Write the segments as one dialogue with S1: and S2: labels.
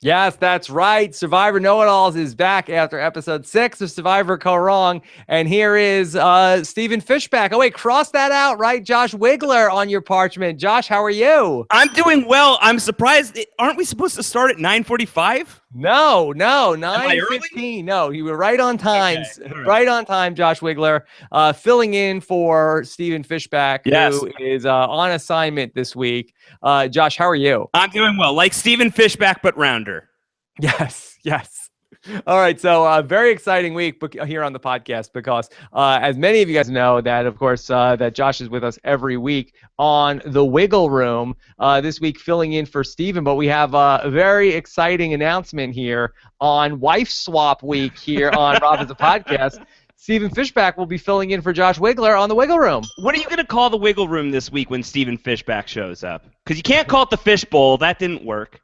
S1: Yes, that's right. Survivor Know-It-Alls is back after episode 6 of Survivor Kaoh Rong. And here is Stephen Fishback. Oh, wait, cross that out, right? Josh Wigler on your parchment. Josh, how are you?
S2: I'm doing well. I'm surprised. Aren't we supposed to start at 9:45?
S1: No,
S2: Am I early?
S1: 9:15. No, you were right on time.
S2: Okay, all right.
S1: Right on time, Josh Wigler. Filling in for Stephen Fishback,
S2: Yes.
S1: who is on assignment this week. Josh, how are you?
S2: I'm doing well. Like Stephen Fishback, but rounder.
S1: Yes, yes. All right, so very exciting week here on the podcast because, as many of you guys know, that of course that Josh is with us every week on the Wiggle Room. This week filling in for Steven, but we have a very exciting announcement here on Wife Swap Week here on Rob as a Podcast. Stephen Fishback will be filling in for Josh Wigler on the Wiggle Room.
S2: What are you going to call the Wiggle Room this week when Stephen Fishback shows up? Because you can't call it the Fish Bowl. That didn't work.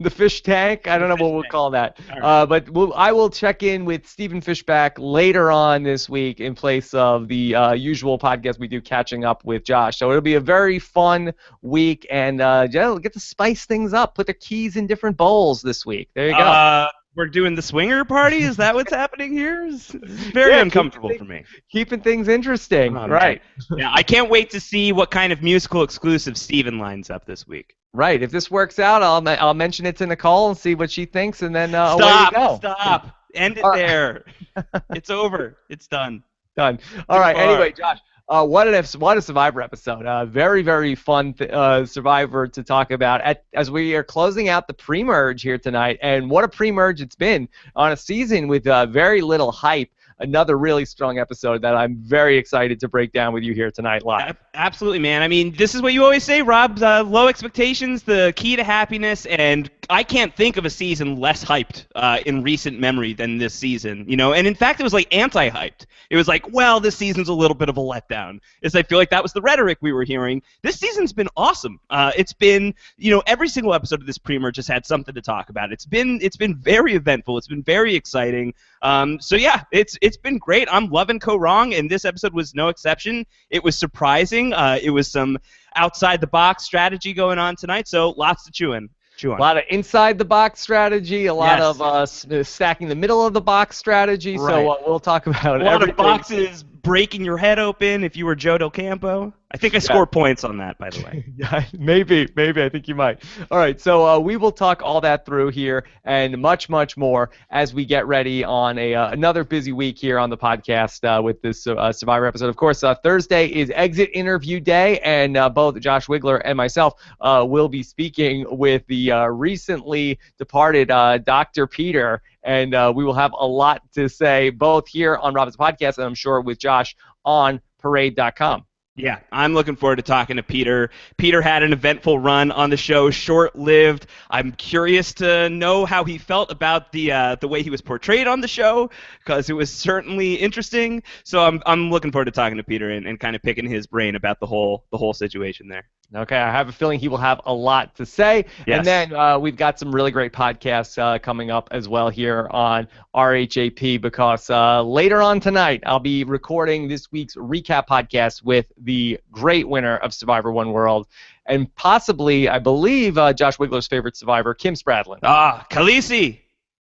S1: The fish tank. I don't know what we'll call that.
S2: Right.
S1: But I will check in with Stephen Fishback later on this week in place of the usual podcast we do catching up with Josh. So it'll be a very fun week, and get to spice things up. Put the keys in different bowls this week. There you go.
S2: We're doing the swinger party? Is that what's happening here? It's very uncomfortable for me.
S1: Keeping things interesting. Right.
S2: Yeah, I can't wait to see what kind of musical exclusive Steven lines up this week.
S1: Right. If this works out, I'll mention it to Nicole and see what she thinks, and then away you go.
S2: Stop. End it there. It's over. It's done.
S1: Done. All right. Anyway, Josh. What a Survivor episode. Very, very fun Survivor to talk about as we are closing out the pre-merge here tonight. And what a pre-merge it's been on a season with very little hype. Another really strong episode that I'm very excited to break down with you here tonight live.
S2: Absolutely, man. I mean, this is what you always say, Rob. Low expectations, the key to happiness, and I can't think of a season less hyped in recent memory than this season. And in fact, it was like anti-hyped. It was like, well, this season's a little bit of a letdown. I feel like that was the rhetoric we were hearing. This season's been awesome. It's been, every single episode of this pre-merge has had something to talk about. It's been very eventful. It's been very exciting. So yeah, it's been great. I'm loving Kaoh Rong, and this episode was no exception. It was surprising. It was some outside the box strategy going on tonight. So lots to chew on.
S1: A lot of inside the box strategy, a lot of stacking the middle of the box strategy. Right. So we'll talk about
S2: a lot of boxes breaking your head open if you were Joe Del Campo. I think I scored points on that, by the way.
S1: Yeah, maybe. I think you might. All right, so we will talk all that through here and much, much more as we get ready on another busy week here on the podcast with this Survivor episode. Of course, Thursday is exit interview day, and both Josh Wigler and myself will be speaking with the recently departed Dr. Peter, and we will have a lot to say both here on Robin's podcast and I'm sure with Josh on Parade.com.
S2: Yeah, I'm looking forward to talking to Peter. Peter had an eventful run on the show, short-lived. I'm curious to know how he felt about the way he was portrayed on the show, because it was certainly interesting. So I'm looking forward to talking to Peter and kind of picking his brain about the whole situation there.
S1: Okay, I have a feeling he will have a lot to say.
S2: Yes.
S1: And then we've got some really great podcasts coming up as well here on RHAP, because later on tonight I'll be recording this week's recap podcast with the great winner of Survivor One World and possibly, I believe, Josh Wigler's favorite survivor, Kim Spradlin.
S2: Khaleesi.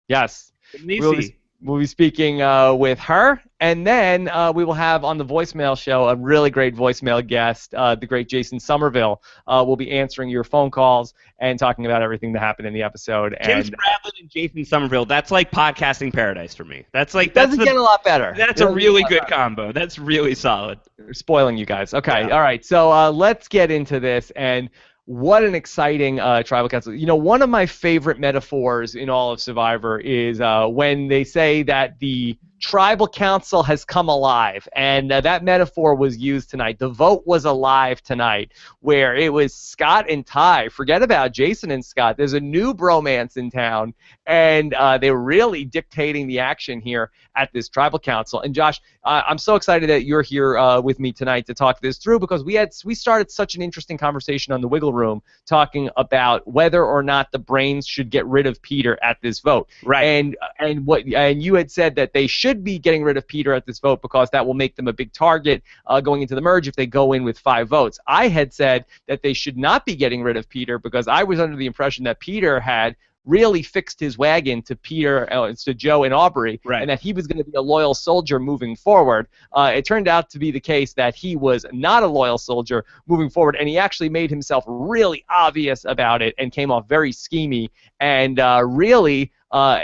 S1: Yes.
S2: Khaleesi.
S1: We'll be speaking with her, and then we will have on the voicemail show a really great voicemail guest, the great Jason Somerville. Will be answering your phone calls and talking about everything that happened in the episode.
S2: Kim Spradlin and Jason Somerville, that's like podcasting paradise for me.
S1: Doesn't get a lot better.
S2: That's a really good combo. That's really solid.
S1: We're spoiling you guys. Okay,
S2: yeah.
S1: All right, so let's get into this. And what an exciting tribal council. One of my favorite metaphors in all of Survivor is when they say that the tribal council has come alive, and that metaphor was used tonight. The vote was alive tonight, where it was Scott and Ty. Forget about Jason and Scott. There's a new bromance in town, and they're really dictating the action here at this tribal council. And Josh, I'm so excited that you're here with me tonight to talk this through, because we started such an interesting conversation on the Wiggle Room talking about whether or not the Brains should get rid of Peter at this vote.
S2: Right.
S1: And you had said that they should be getting rid of Peter at this vote because that will make them a big target going into the merge if they go in with 5 votes. I had said that they should not be getting rid of Peter because I was under the impression that Peter had really fixed his wagon to to Joe and Aubrey,
S2: Right.
S1: and that he was going to be a loyal soldier moving forward. It turned out to be the case that he was not a loyal soldier moving forward, and he actually made himself really obvious about it and came off very schemy. And really,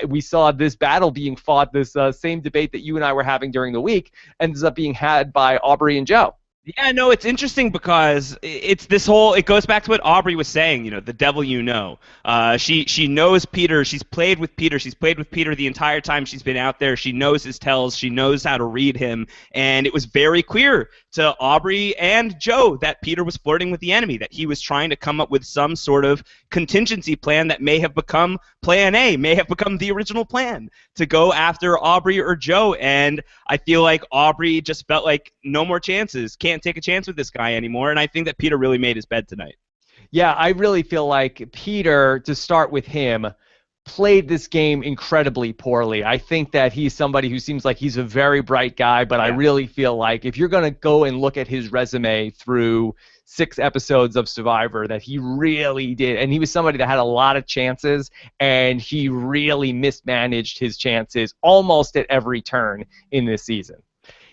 S1: we saw this battle being fought, this same debate that you and I were having during the week, ends up being had by Aubrey and Joe.
S2: Yeah, no, it's interesting because it's this whole. It goes back to what Aubrey was saying. The devil you know. She knows Peter. She's played with Peter. She's played with Peter the entire time she's been out there. She knows his tells. She knows how to read him. And it was very clear to Aubrey and Joe that Peter was flirting with the enemy. That he was trying to come up with some sort of contingency plan that may have become Plan A, may have become the original plan to go after Aubrey or Joe. And I feel like Aubrey just felt like no more chances. Can't take a chance with this guy anymore, and I think that Peter really made his bed tonight.
S1: Yeah, I really feel like Peter, to start with him, played this game incredibly poorly. I think that he's somebody who seems like he's a very bright guy, but I really feel like if you're going to go and look at his resume through 6 episodes of Survivor, that he really did, and he was somebody that had a lot of chances, and he really mismanaged his chances almost at every turn in this season.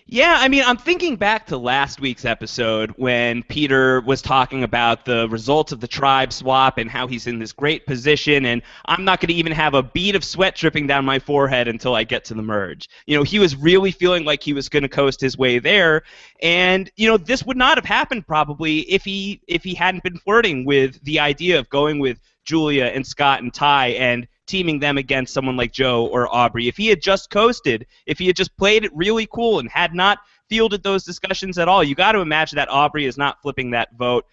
S2: Yeah, I mean, I'm thinking back to last week's episode when Peter was talking about the results of the tribe swap and how he's in this great position, and I'm not going to even have a bead of sweat dripping down my forehead until I get to the merge. He was really feeling like he was going to coast his way there, and this would not have happened probably if he hadn't been flirting with the idea of going with Julia and Scott and Ty and teaming them against someone like Joe or Aubrey. If he had just coasted, if he had just played it really cool and had not fielded those discussions at all, you got to imagine that Aubrey is not flipping that vote.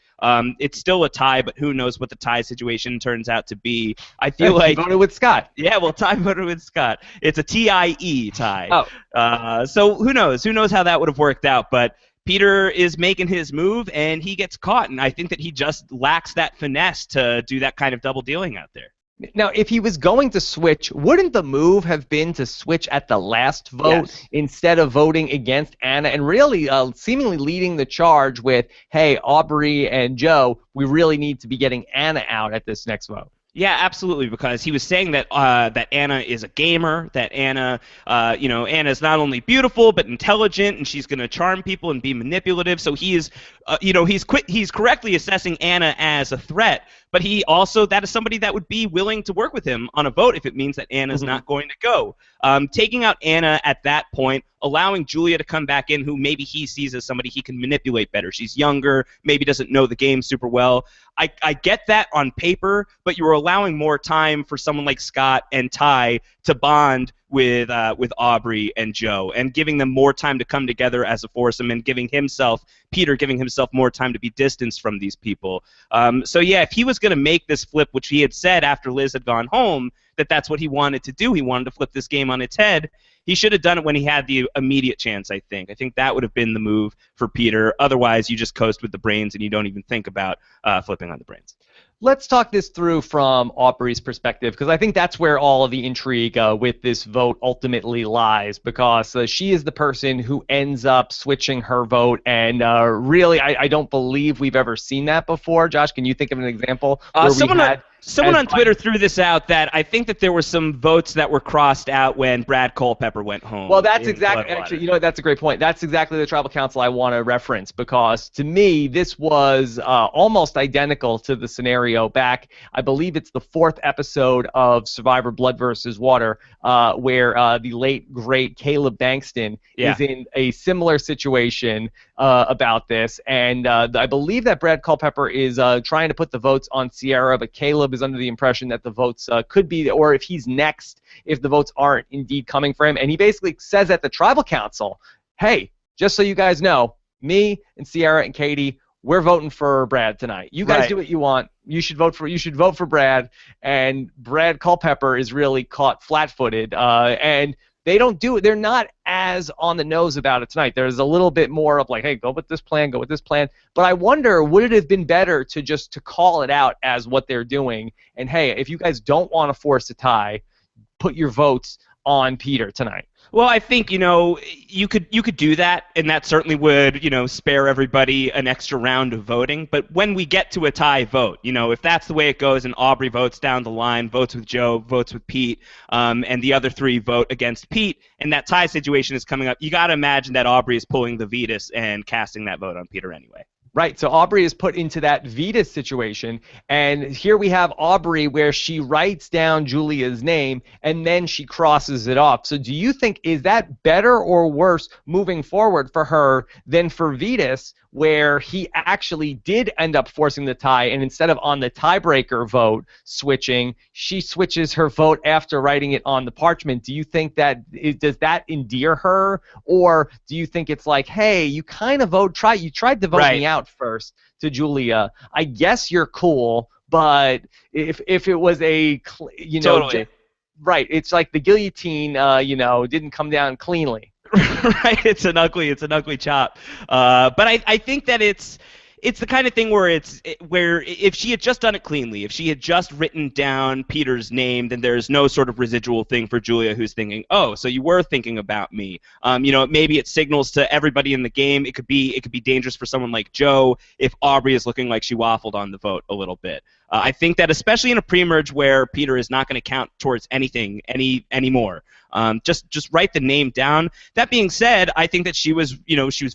S2: It's still a tie, but who knows what the tie situation turns out to be. I feel like
S1: he voted with Scott.
S2: Yeah, well, Ty voted with Scott. It's a TIE tie.
S1: Oh.
S2: So who knows? Who knows how that would have worked out? But Peter is making his move, and he gets caught, and I think that he just lacks that finesse to do that kind of double dealing out there.
S1: Now, if he was going to switch, wouldn't the move have been to switch at the last vote instead of voting against Anna and really seemingly leading the charge with, hey, Aubrey and Joe, we really need to be getting Anna out at this next vote?
S2: Yeah, absolutely, because he was saying that that Anna is a gamer, that Anna, Anna's not only beautiful but intelligent, and she's going to charm people and be manipulative. So he is, he's correctly assessing Anna as a threat, but that is somebody that would be willing to work with him on a vote if it means that Anna's not going to go. Taking out Anna at that point, allowing Julia to come back in, who maybe he sees as somebody he can manipulate better. She's younger, maybe doesn't know the game super well. I get that on paper, but you're allowing more time for someone like Scott and Ty to bond with Aubrey and Joe, and giving them more time to come together as a foursome, and Peter giving himself more time to be distanced from these people. So yeah, if he was going to make this flip, which he had said after Liz had gone home, that's what he wanted to do. He wanted to flip this game on its head. He should have done it when he had the immediate chance, I think. I think that would have been the move for Peter. Otherwise, you just coast with the brains and you don't even think about flipping on the brains.
S1: Let's talk this through from Aubrey's perspective, because I think that's where all of the intrigue with this vote ultimately lies, because she is the person who ends up switching her vote, and really, I don't believe we've ever seen that before. Josh, can you think of an example where
S2: Someone on Twitter threw this out, that I think that there were some votes that were crossed out when Brad Culpepper went home.
S1: Well, that's exactly, actually, that's a great point. That's exactly the tribal council I want to reference, because to me, this was almost identical to the scenario back, I believe it's the 4th episode of Survivor Blood versus Water, where the late, great Caleb Bankston is in a similar situation about this, and I believe that Brad Culpepper is trying to put the votes on Sierra, but Caleb is under the impression that the votes could be, or if he's next, if the votes aren't indeed coming for him. And he basically says at the tribal council, hey, just so you guys know, me and Sierra and Katie, we're voting for Brad tonight. You guys do what you want. You should vote for Brad. And Brad Culpepper is really caught flat-footed, and they don't do it. They're not as on the nose about it tonight. There's a little bit more of like, hey, go with this plan, go with this plan. But I wonder, would it have been better to call it out as what they're doing? And hey, if you guys don't want to force a tie, put your votes on Peter tonight.
S2: Well, I think, you could do that, and that certainly would, spare everybody an extra round of voting. But when we get to a tie vote, if that's the way it goes and Aubrey votes down the line, votes with Joe, votes with Pete, and the other three vote against Pete, and that tie situation is coming up, you got to imagine that Aubrey is pulling the Vetus and casting that vote on Peter anyway.
S1: Right, so Aubrey is put into that Vetus situation, and here we have Aubrey where she writes down Julia's name, and then she crosses it off. So do you think, is that better or worse moving forward for her than for Vetus, where he actually did end up forcing the tie, and instead of on the tiebreaker vote switching, she switches her vote after writing it on the parchment? Do you think that, does that endear her, or do you think it's like, hey, you kind of you tried to vote me out first to Julia. I guess you're cool, but if it was a,
S2: totally.
S1: Right, it's like the guillotine, didn't come down cleanly.
S2: Right, it's an ugly chop. But I think that it's the kind of thing where where if she had just done it cleanly, if she had just written down Peter's name, then there's no sort of residual thing for Julia, who's thinking, oh, so you were thinking about me. Maybe it signals to everybody in the game. It could be dangerous for someone like Joe if Aubrey is looking like she waffled on the vote a little bit. I think that especially in a pre-merge where Peter is not going to count towards anything anymore. Just write the name down. That being said, I think that she was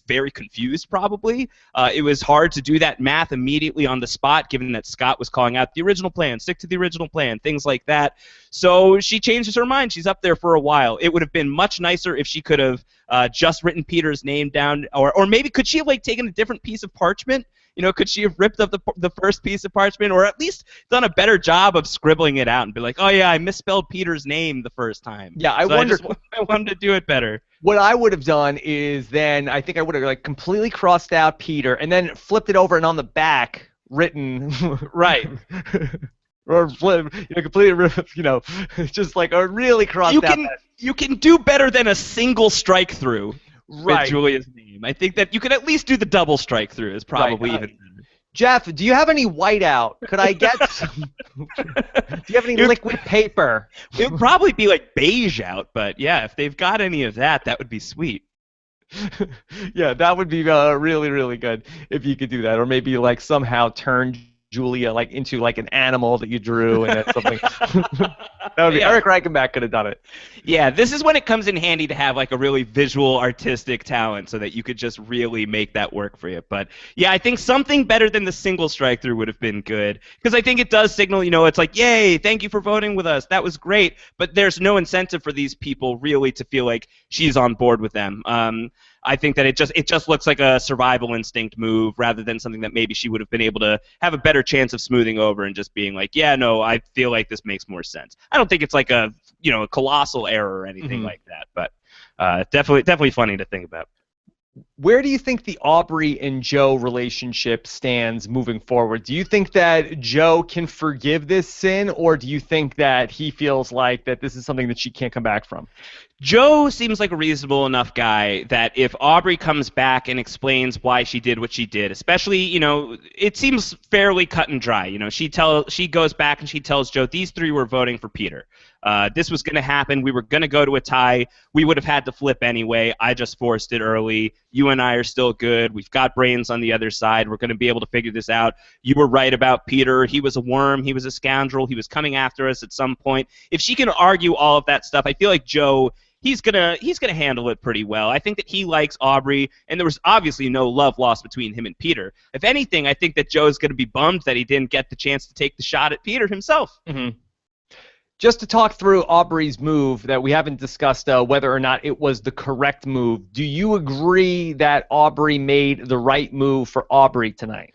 S2: very confused probably. It was hard to do that math immediately on the spot, given that Scott was calling out the original plan, stick to the original plan, things like that. So she changes her mind. She's up there for a while. It would have been much nicer if she could have just written Peter's name down, or maybe could she have taken a different piece of parchment? Could she have ripped up the first piece of parchment, or at least done a better job of scribbling it out and be like, oh yeah, I misspelled Peter's name the first time.
S1: Yeah, I
S2: wanted to do it better.
S1: What I would have done is then I think I would have completely crossed out Peter and then flipped it over and on the back written
S2: right.
S1: Or flip, completely, just or really crossed out.
S2: You can do better than a single strike through.
S1: Right.
S2: With Julia's name. I think that you could at least do the double strike through is probably even better.
S1: Jeff, do you have any whiteout? Could I get some? Do you have any liquid paper?
S2: It would probably be beige out, but yeah, if they've got any of that, that would be sweet.
S1: Yeah, that would be really, really good if you could do that, or maybe somehow turn Julia into an animal that you drew and that's something. That would be Eric Reichenbach could have done it.
S2: Yeah, this is when it comes in handy to have a really visual artistic talent so that you could just really make that work for you. But yeah, I think something better than the single strike through would have been good, because I think it does signal, it's yay, thank you for voting with us, that was great, but there's no incentive for these people really to feel like she's on board with them. I think that it just looks like a survival instinct move rather than something that maybe she would have been able to have a better chance of smoothing over and just being yeah, no, I feel like this makes more sense. I don't think it's a colossal error or anything like that, but definitely funny to think about.
S1: Where do you think the Aubrey and Joe relationship stands moving forward? Do you think that Joe can forgive this sin, or do you think that he feels like that this is something that she can't come back from?
S2: Joe seems like a reasonable enough guy that if Aubrey comes back and explains why she did what she did, especially, it seems fairly cut and dry. She goes back and she tells Joe, these three were voting for Peter. This was going to happen. We were going to go to a tie. We would have had to flip anyway. I just forced it early. You and I are still good. We've got brains on the other side. We're going to be able to figure this out. You were right about Peter. He was a worm. He was a scoundrel. He was coming after us at some point. If she can argue all of that stuff, I feel like Joe, he's gonna handle it pretty well. I think that he likes Aubrey, and there was obviously no love lost between him and Peter. If anything, I think that Joe's going to be bummed that he didn't get the chance to take the shot at Peter himself.
S1: Mm-hmm. Just to talk through Aubrey's move that we haven't discussed whether or not it was the correct move, do you agree that Aubrey made the right move for Aubrey tonight?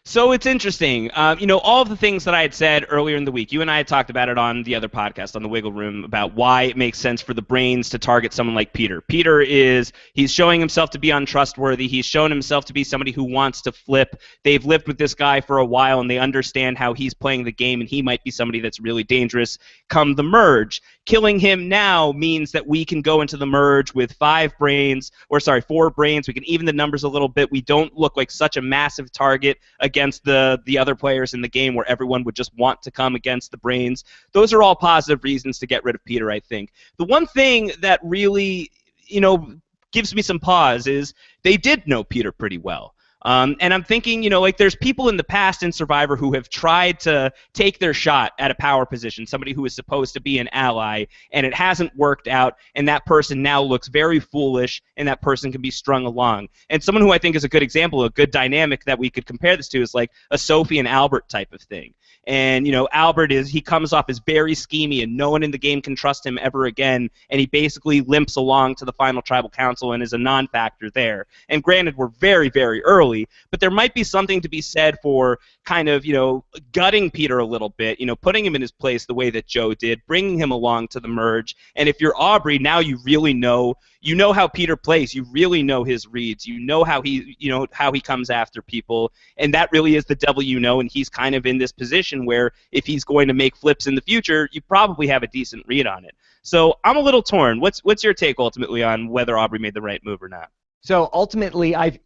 S2: So it's interesting. All of the things that I had said earlier in the week, you and I had talked about it on the other podcast, on the Wiggle Room, about why it makes sense for the brains to target someone like Peter. He's showing himself to be untrustworthy. He's shown himself to be somebody who wants to flip. They've lived with this guy for a while, and they understand how he's playing the game, and he might be somebody that's really dangerous come the merge. Killing him now means that we can go into the merge with 4 brains. We can even the numbers a little bit. We don't look like such a massive target against the other players in the game where everyone would just want to come against the Brains. Those are all positive reasons to get rid of Peter, I think. The one thing that really, gives me some pause is they did know Peter pretty well. And I'm thinking, like there's people in the past in Survivor who have tried to take their shot at a power position, somebody who is supposed to be an ally, and it hasn't worked out, and that person now looks very foolish, and that person can be strung along. And someone who I think is a good example, a good dynamic that we could compare this to is like a Sophie and Albert type of thing. And, Albert he comes off as very schemy, and no one in the game can trust him ever again, and he basically limps along to the final tribal council and is a non-factor there. And granted, we're very, very early, but there might be something to be said for kind of, gutting Peter a little bit, putting him in his place the way that Joe did, bringing him along to the merge. And if you're Aubrey, now you really know how Peter plays. You really know his reads. You know how he comes after people, and that really is the devil and he's kind of in this position where if he's going to make flips in the future, you probably have a decent read on it. So I'm a little torn. What's your take ultimately on whether Aubrey made the right move or not?
S1: So ultimately, I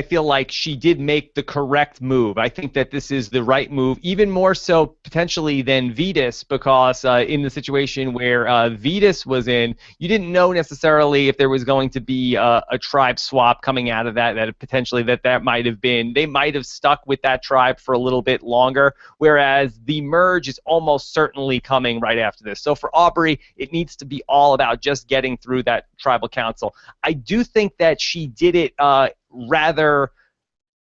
S1: feel like she did make the correct move. I think that this is the right move, even more so potentially than Vetus, because in the situation where Vetus was in, you didn't know necessarily if there was going to be a tribe swap coming out of that potentially that might have been. They might have stuck with that tribe for a little bit longer, whereas the merge is almost certainly coming right after this. So for Aubrey, it needs to be all about just getting through that tribal council. I do think that she did it rather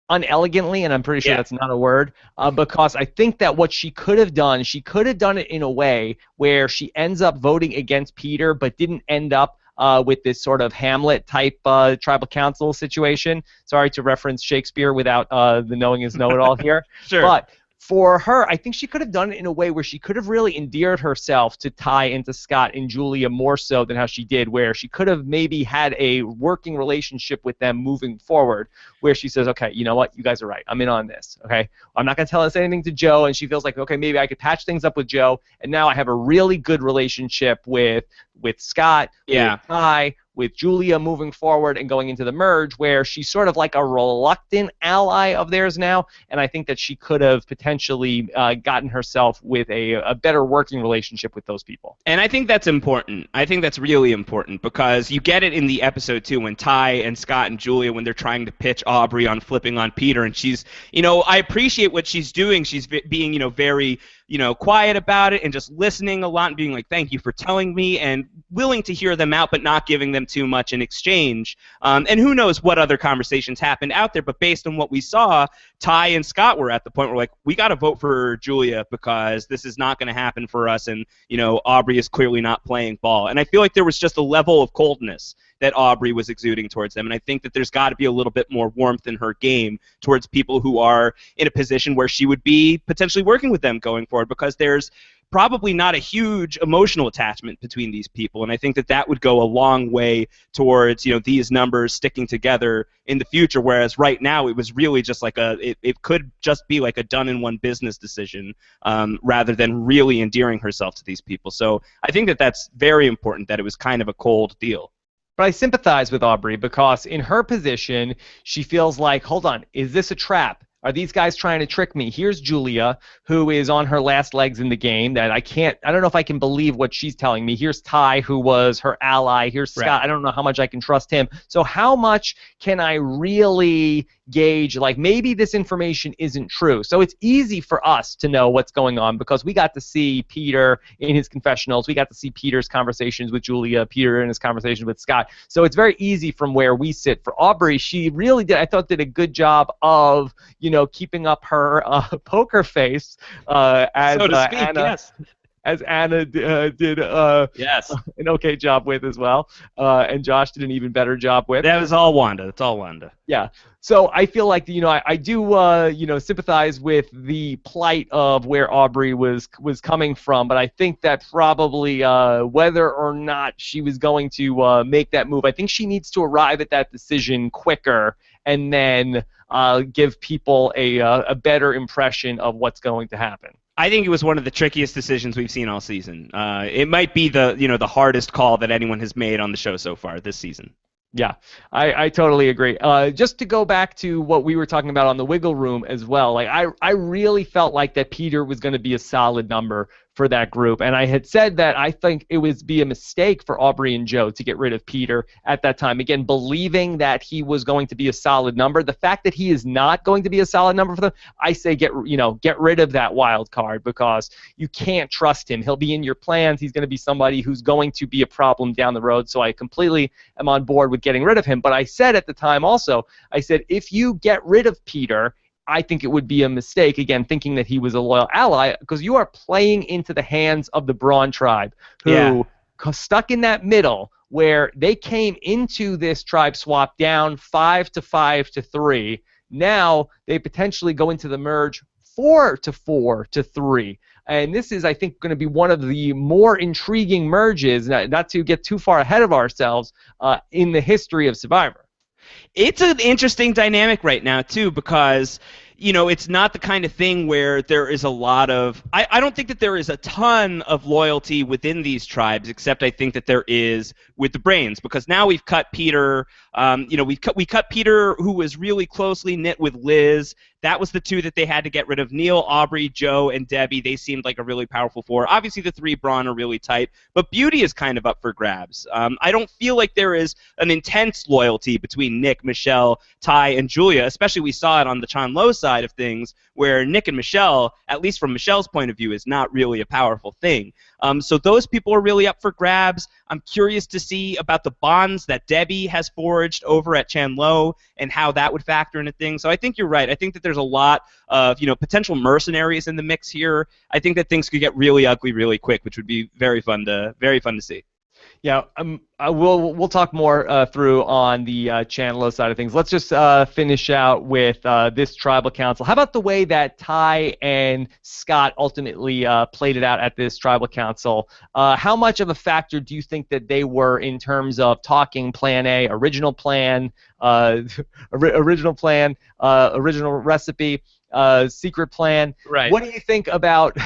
S1: unelegantly, and I'm pretty sure that's not a word, because I think that what she could have done it in a way where she ends up voting against Peter, but didn't end up with this sort of Hamlet-type tribal council situation. Sorry to reference Shakespeare without the knowing is know-it-all here.
S2: Sure.
S1: But for her, I think she could have done it in a way where she could have really endeared herself to Ty and to Scott and Julia more so than how she did, where she could have maybe had a working relationship with them moving forward, where she says, okay, you know what, you guys are right, I'm in on this, okay? I'm not going to tell us anything to Joe, and she feels like, okay, maybe I could patch things up with Joe, and now I have a really good relationship with Scott, with Ty, with Julia moving forward and going into the merge, where she's sort of like a reluctant ally of theirs now, and I think that she could have potentially gotten herself with a better working relationship with those people.
S2: And I think that's important. I think that's really important, because you get it in the episode too, when Ty and Scott and Julia, when they're trying to pitch Aubrey on flipping on Peter, and she's, I appreciate what she's doing. She's being, very, quiet about it and just listening a lot and being like, thank you for telling me, and willing to hear them out but not giving them too much in exchange. And who knows what other conversations happened out there, but based on what we saw, Ty and Scott were at the point where like, we got to vote for Julia because this is not going to happen for us, and Aubrey is clearly not playing ball. And I feel like there was just a level of coldness that Aubrey was exuding towards them, and I think that there's got to be a little bit more warmth in her game towards people who are in a position where she would be potentially working with them going forward, because there's probably not a huge emotional attachment between these people, and I think that would go a long way towards these numbers sticking together in the future, whereas right now it was really just like it could just be like a done-in-one business decision rather than really endearing herself to these people. So I think that's very important, that it was kind of a cold deal.
S1: But I sympathize with Aubrey, because in her position, she feels like, hold on, is this a trap? Are these guys trying to trick me? Here's Julia, who is on her last legs in the game, that I don't know if I can believe what she's telling me. Here's Ty, who was her ally. Here's Scott. Right. I don't know how much I can trust him. So how much can I really gauge, like, maybe this information isn't true? So it's easy for us to know what's going on, because we got to see Peter in his confessionals. We got to see Peter's conversations with Julia, Peter in his conversations with Scott. So it's very easy from where we sit. For Aubrey, she really did a good job of, keeping up her poker face as
S2: so to speak,
S1: Anna.
S2: Yes.
S1: As Anna did
S2: yes.
S1: an okay job with as well, and Josh did an even better job with.
S2: That was all Wanda. That's all Wanda.
S1: Yeah. So I feel like I do sympathize with the plight of where Aubrey was coming from, but I think that probably whether or not she was going to make that move, I think she needs to arrive at that decision quicker, and then give people a better impression of what's going to happen.
S2: I think it was one of the trickiest decisions we've seen all season. It might be the hardest call that anyone has made on the show so far this season.
S1: Yeah, I totally agree. Just to go back to what we were talking about on the wiggle room as well, like I really felt like that Peter was going to be a solid number for that group, and I had said that I think it would be a mistake for Aubrey and Joe to get rid of Peter at that time. Again, believing that he was going to be a solid number, the fact that he is not going to be a solid number for them, I say get rid of that wild card because you can't trust him. He'll be in your plans. He's going to be somebody who's going to be a problem down the road. So I completely am on board with getting rid of him. But I said at the time also, I said, if you get rid of Peter, I think it would be a mistake, again, thinking that he was a loyal ally, because you are playing into the hands of the Brawn tribe, who stuck in that middle where they came into this tribe swap down 5-5-3. Now they potentially go into the merge 4-4-3. And this is, I think, going to be one of the more intriguing merges, not to get too far ahead of ourselves, in the history of Survivor.
S2: It's an interesting dynamic right now, too, because, it's not the kind of thing where there is a lot of... I don't think that there is a ton of loyalty within these tribes, except I think that there is with the Brains, because now we've cut Peter. We cut Peter, who was really closely knit with Liz. That was the two that they had to get rid of. Neil, Aubrey, Joe, and Debbie, they seemed like a really powerful four. Obviously, the three Brawn are really tight, but Beauty is kind of up for grabs. I don't feel like there is an intense loyalty between Nick, Michelle, Ty, and Julia, especially we saw it on the Chan Lo side of things, where Nick and Michelle, at least from Michelle's point of view, is not really a powerful thing. So those people are really up for grabs. I'm curious to see about the bonds that Debbie has forged over at Chan Lo and how that would factor into things. So I think you're right. I think that there's a lot of potential mercenaries in the mix here. I think that things could get really ugly really quick, which would be very fun to see.
S1: Yeah, we'll talk more through on the Chan Lo side of things. Let's just finish out with this tribal council. How about the way that Ty and Scott ultimately played it out at this tribal council? How much of a factor do you think that they were in terms of talking Plan A, original plan, original recipe? Secret plan.
S2: Right.
S1: What do you think about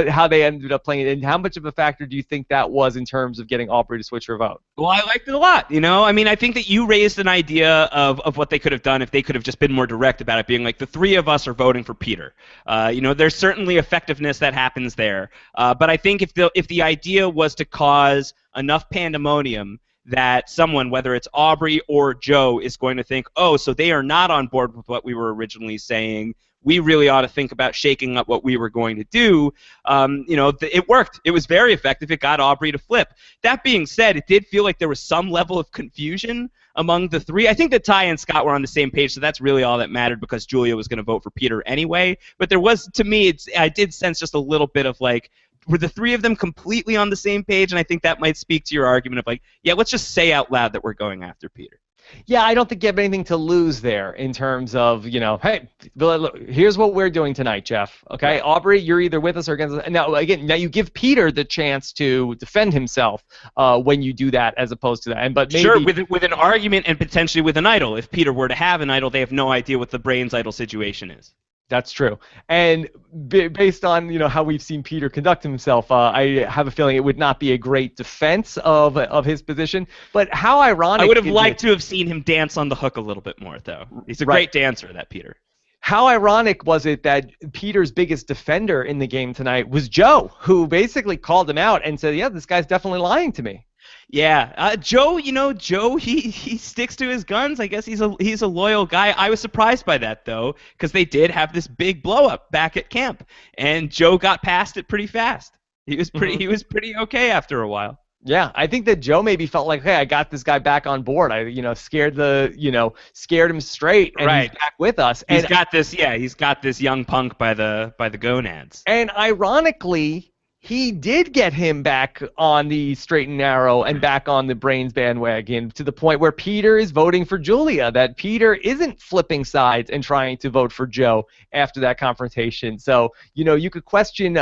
S1: how they ended up playing it, and how much of a factor do you think that was in terms of getting Aubrey to switch her vote?
S2: Well, I liked it a lot. I mean, I think that you raised an idea of what they could have done if they could have just been more direct about it, being like, the three of us are voting for Peter. There's certainly effectiveness that happens there, but I think if the idea was to cause enough pandemonium that someone, whether it's Aubrey or Joe, is going to think, oh, so they are not on board with what we were originally saying, we really ought to think about shaking up what we were going to do. It worked. It was very effective. It got Aubrey to flip. That being said, it did feel like there was some level of confusion among the three. I think that Ty and Scott were on the same page, so that's really all that mattered, because Julia was going to vote for Peter anyway. But there was, to me, I did sense just a little bit of like, were the three of them completely on the same page? And I think that might speak to your argument of like, yeah, let's just say out loud that we're going after Peter.
S1: Yeah, I don't think you have anything to lose there in terms of, hey, look, here's what we're doing tonight, Jeff. Okay, right. Aubrey, you're either with us or against us. Now you give Peter the chance to defend himself when you do that, as opposed to that. But maybe,
S2: sure, with an argument and potentially with an idol. If Peter were to have an idol, they have no idea what the Brains idol situation is.
S1: That's true. And based on how we've seen Peter conduct himself, I have a feeling it would not be a great defense of his position. But how ironic!
S2: I would have liked to have seen him dance on the hook a little bit more, though. He's a great dancer, that Peter.
S1: How ironic was it that Peter's biggest defender in the game tonight was Joe, who basically called him out and said, "Yeah, this guy's definitely lying to me."
S2: Yeah, Joe. Joe. He sticks to his guns. I guess he's a loyal guy. I was surprised by that though, because they did have this big blow up back at camp, and Joe got past it pretty fast. He was pretty okay after a while.
S1: Yeah, I think that Joe maybe felt like, hey, I got this guy back on board. I scared him straight, and
S2: right.
S1: He's back with us.
S2: He's got this young punk by the gonads.
S1: And ironically, he did get him back on the straight and narrow and back on the Brains bandwagon, to the point where Peter is voting for Julia, that Peter isn't flipping sides and trying to vote for Joe after that confrontation. So, you could question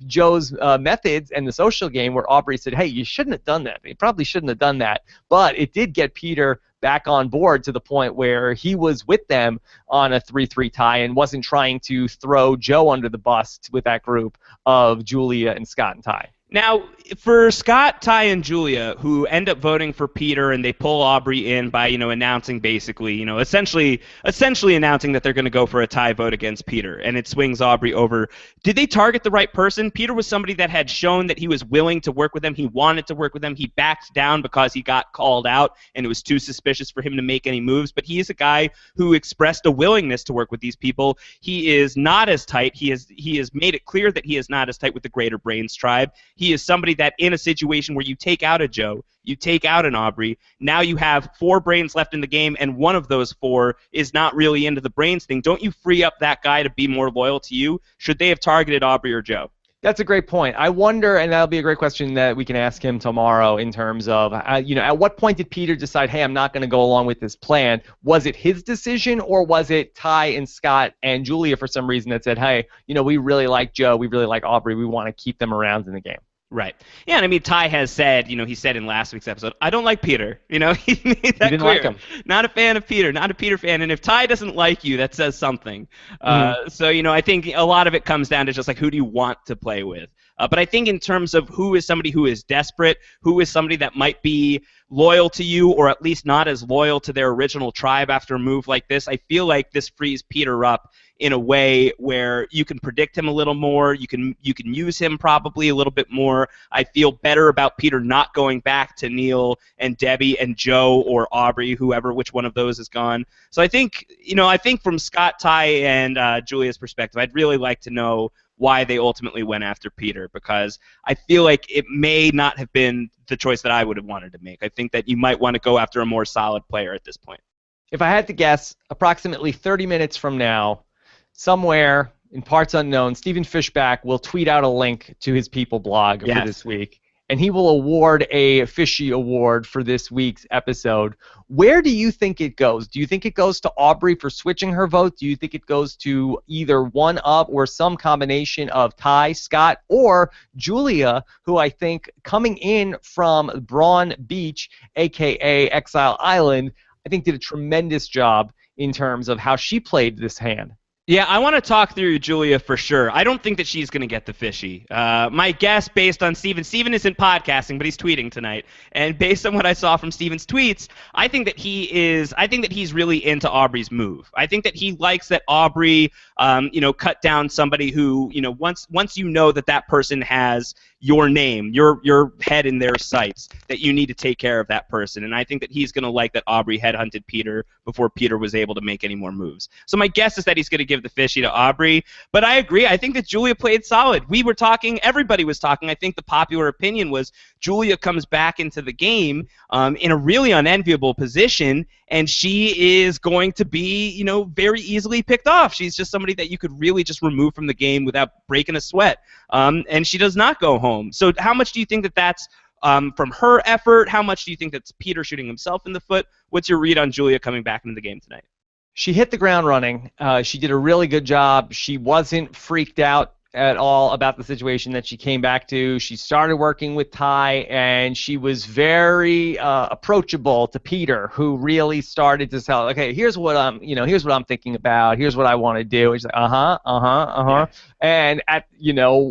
S1: Joe's methods and the social game, where Aubrey said, hey, you shouldn't have done that. You probably shouldn't have done that. But it did get Peter back on board, to the point where he was with them on a 3-3 tie and wasn't trying to throw Joe under the bus with that group of Julia and Scott and Ty.
S2: Now, for Scott, Ty, and Julia, who end up voting for Peter, and they pull Aubrey in by, announcing basically, essentially announcing that they're going to go for a tie vote against Peter, and it swings Aubrey over. Did they target the right person? Peter was somebody that had shown that he was willing to work with them. He wanted to work with them. He backed down because he got called out, and it was too suspicious for him to make any moves. But he is a guy who expressed a willingness to work with these people. He is not as tight. He has made it clear that he is not as tight with the Greater Brains tribe. He is somebody that in a situation where you take out a Joe, you take out an Aubrey, now you have 4 brains left in the game, and one of those 4 is not really into the brains thing. Don't you free up that guy to be more loyal to you? Should they have targeted Aubrey or Joe?
S1: That's a great point. I wonder, and that'll be a great question that we can ask him tomorrow in terms of, at what point did Peter decide, hey, I'm not going to go along with this plan? Was it his decision, or was it Ty and Scott and Julia for some reason that said, hey, we really like Joe, we really like Aubrey, we want to keep them around in the game?
S2: Right. Yeah, and I mean, Ty has said, he said in last week's episode, I don't like Peter. He made that
S1: he didn't
S2: clear.
S1: Like him.
S2: Not a fan of Peter, not a Peter fan. And if Ty doesn't like you, that says something. So, I think a lot of it comes down to just like, who do you want to play with? But I think in terms of who is somebody who is desperate, who is somebody that might be loyal to you, or at least not as loyal to their original tribe after a move like this, I feel like this frees Peter up in a way where you can predict him a little more, you can use him probably a little bit more. I feel better about Peter not going back to Neil and Debbie and Joe or Aubrey, which one of those is gone. So I think from Scott, Ty, and Julia's perspective, I'd really like to know why they ultimately went after Peter, because I feel like it may not have been the choice that I would have wanted to make. I think that you might want to go after a more solid player at this point.
S1: If I had to guess, approximately 30 minutes from now, somewhere in parts unknown, Stephen Fishback will tweet out a link to his People blog for this week, and he will award a Fishy Award for this week's episode. Where do you think it goes? Do you think it goes to Aubrey for switching her vote? Do you think it goes to either one of or some combination of Ty, Scott, or Julia, who I think coming in from Brawn Beach, a.k.a. Exile Island, I think did a tremendous job in terms of how she played this hand?
S2: Yeah, I want to talk through Julia for sure. I don't think that she's going to get the Fishy. My guess, based on Steven isn't podcasting, but he's tweeting tonight, and based on what I saw from Steven's tweets, I think that he's really into Aubrey's move. I think that he likes that Aubrey, cut down somebody who, once you know that person has your name, your head in their sights, that you need to take care of that person. And I think that he's going to like that Aubrey headhunted Peter before Peter was able to make any more moves. So my guess is that he's going to give the Fishy to Aubrey. But I agree. I think that Julia played solid. We were talking. Everybody was talking. I think the popular opinion was Julia comes back into the game in a really unenviable position, and she is going to be, very easily picked off. She's just somebody that you could really just remove from the game without breaking a sweat. And she does not go home. So how much do you think that that's from her effort? How much do you think that's Peter shooting himself in the foot? What's your read on Julia coming back into the game tonight?
S1: She hit the ground running. She did a really good job. She wasn't freaked out at all about the situation that she came back to. She started working with Ty, and she was very approachable to Peter, who really started to tell, okay, here's what I'm thinking about. Here's what I want to do. And she's like, yeah. And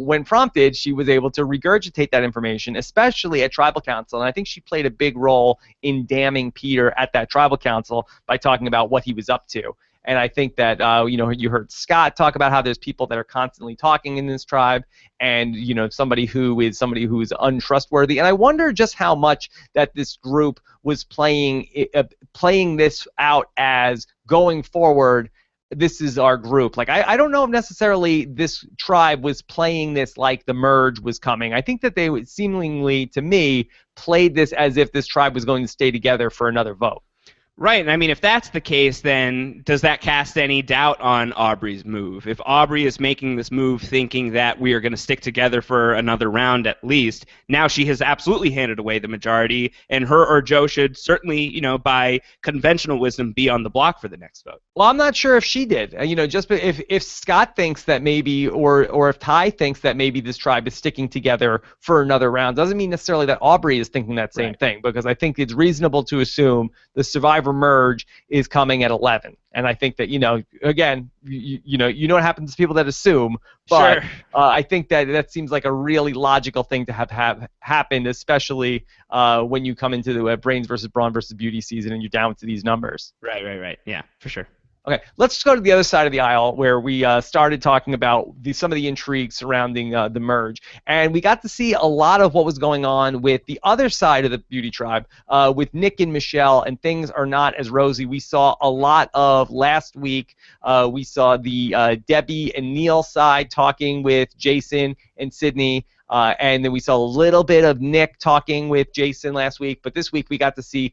S1: when prompted, she was able to regurgitate that information, especially at Tribal Council. And I think she played a big role in damning Peter at that Tribal Council by talking about what he was up to. And I think that, you heard Scott talk about how there's people that are constantly talking in this tribe, and, somebody who is untrustworthy. And I wonder just how much that this group was playing this out as going forward, this is our group. Like, I don't know if necessarily this tribe was playing this like the merge was coming. I think that they would seemingly, to me, played this as if this tribe was going to stay together for another vote.
S2: Right, and I mean, if that's the case, then does that cast any doubt on Aubrey's move? If Aubrey is making this move thinking that we are going to stick together for another round at least, now she has absolutely handed away the majority, and her or Joe should certainly, by conventional wisdom, be on the block for the next vote.
S1: Well, I'm not sure if she did. Just if Scott thinks that maybe, or if Ty thinks that maybe this tribe is sticking together for another round, doesn't mean necessarily that Aubrey is thinking that same thing, because I think it's reasonable to assume the Survivor Survivor merge is coming at 11. And I think that, again, you know what happens to people that assume, but
S2: Sure.
S1: I think that seems like a really logical thing to have happened, especially when you come into the Brains versus Brawn versus Beauty season and you're down to these numbers.
S2: Right. Yeah, for sure.
S1: Okay, let's just go to the other side of the aisle where we started talking about some of the intrigue surrounding the merge. And we got to see a lot of what was going on with the other side of the Beauty Tribe, with Nick and Michelle, and things are not as rosy. We saw a lot of last week. We saw the Debbie and Neil side talking with Jason and Sydney. And then we saw a little bit of Nick talking with Jason last week, but this week we got to see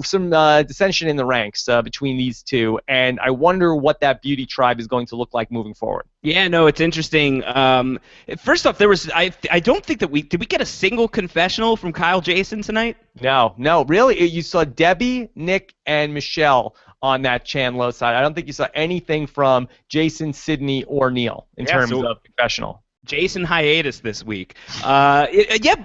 S1: some dissension in the ranks between these two, and I wonder what that Beauty Tribe is going to look like moving forward.
S2: Yeah, no, it's interesting. First off, I don't think that did we get a single confessional from Kyle Jason tonight?
S1: No, really, you saw Debbie, Nick, and Michelle on that Chandlo side. I don't think you saw anything from Jason, Sydney, or Neil in terms of confessional.
S2: Jason hiatus this week. But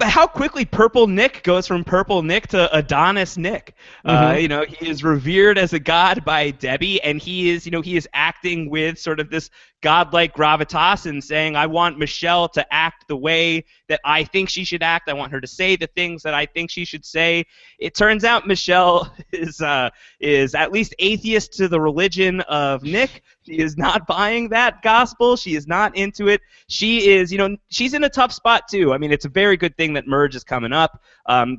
S2: how quickly Purple Nick goes from Purple Nick to Adonis Nick. He is revered as a god by Debbie, and he is acting with sort of this godlike gravitas and saying, I want Michelle to act the way that I think she should act. I want her to say the things that I think she should say. It turns out Michelle is at least atheist to the religion of Nick. She is not buying that gospel. She is not into it. She is, she's in a tough spot too. I mean, it's a very good thing that merge is coming up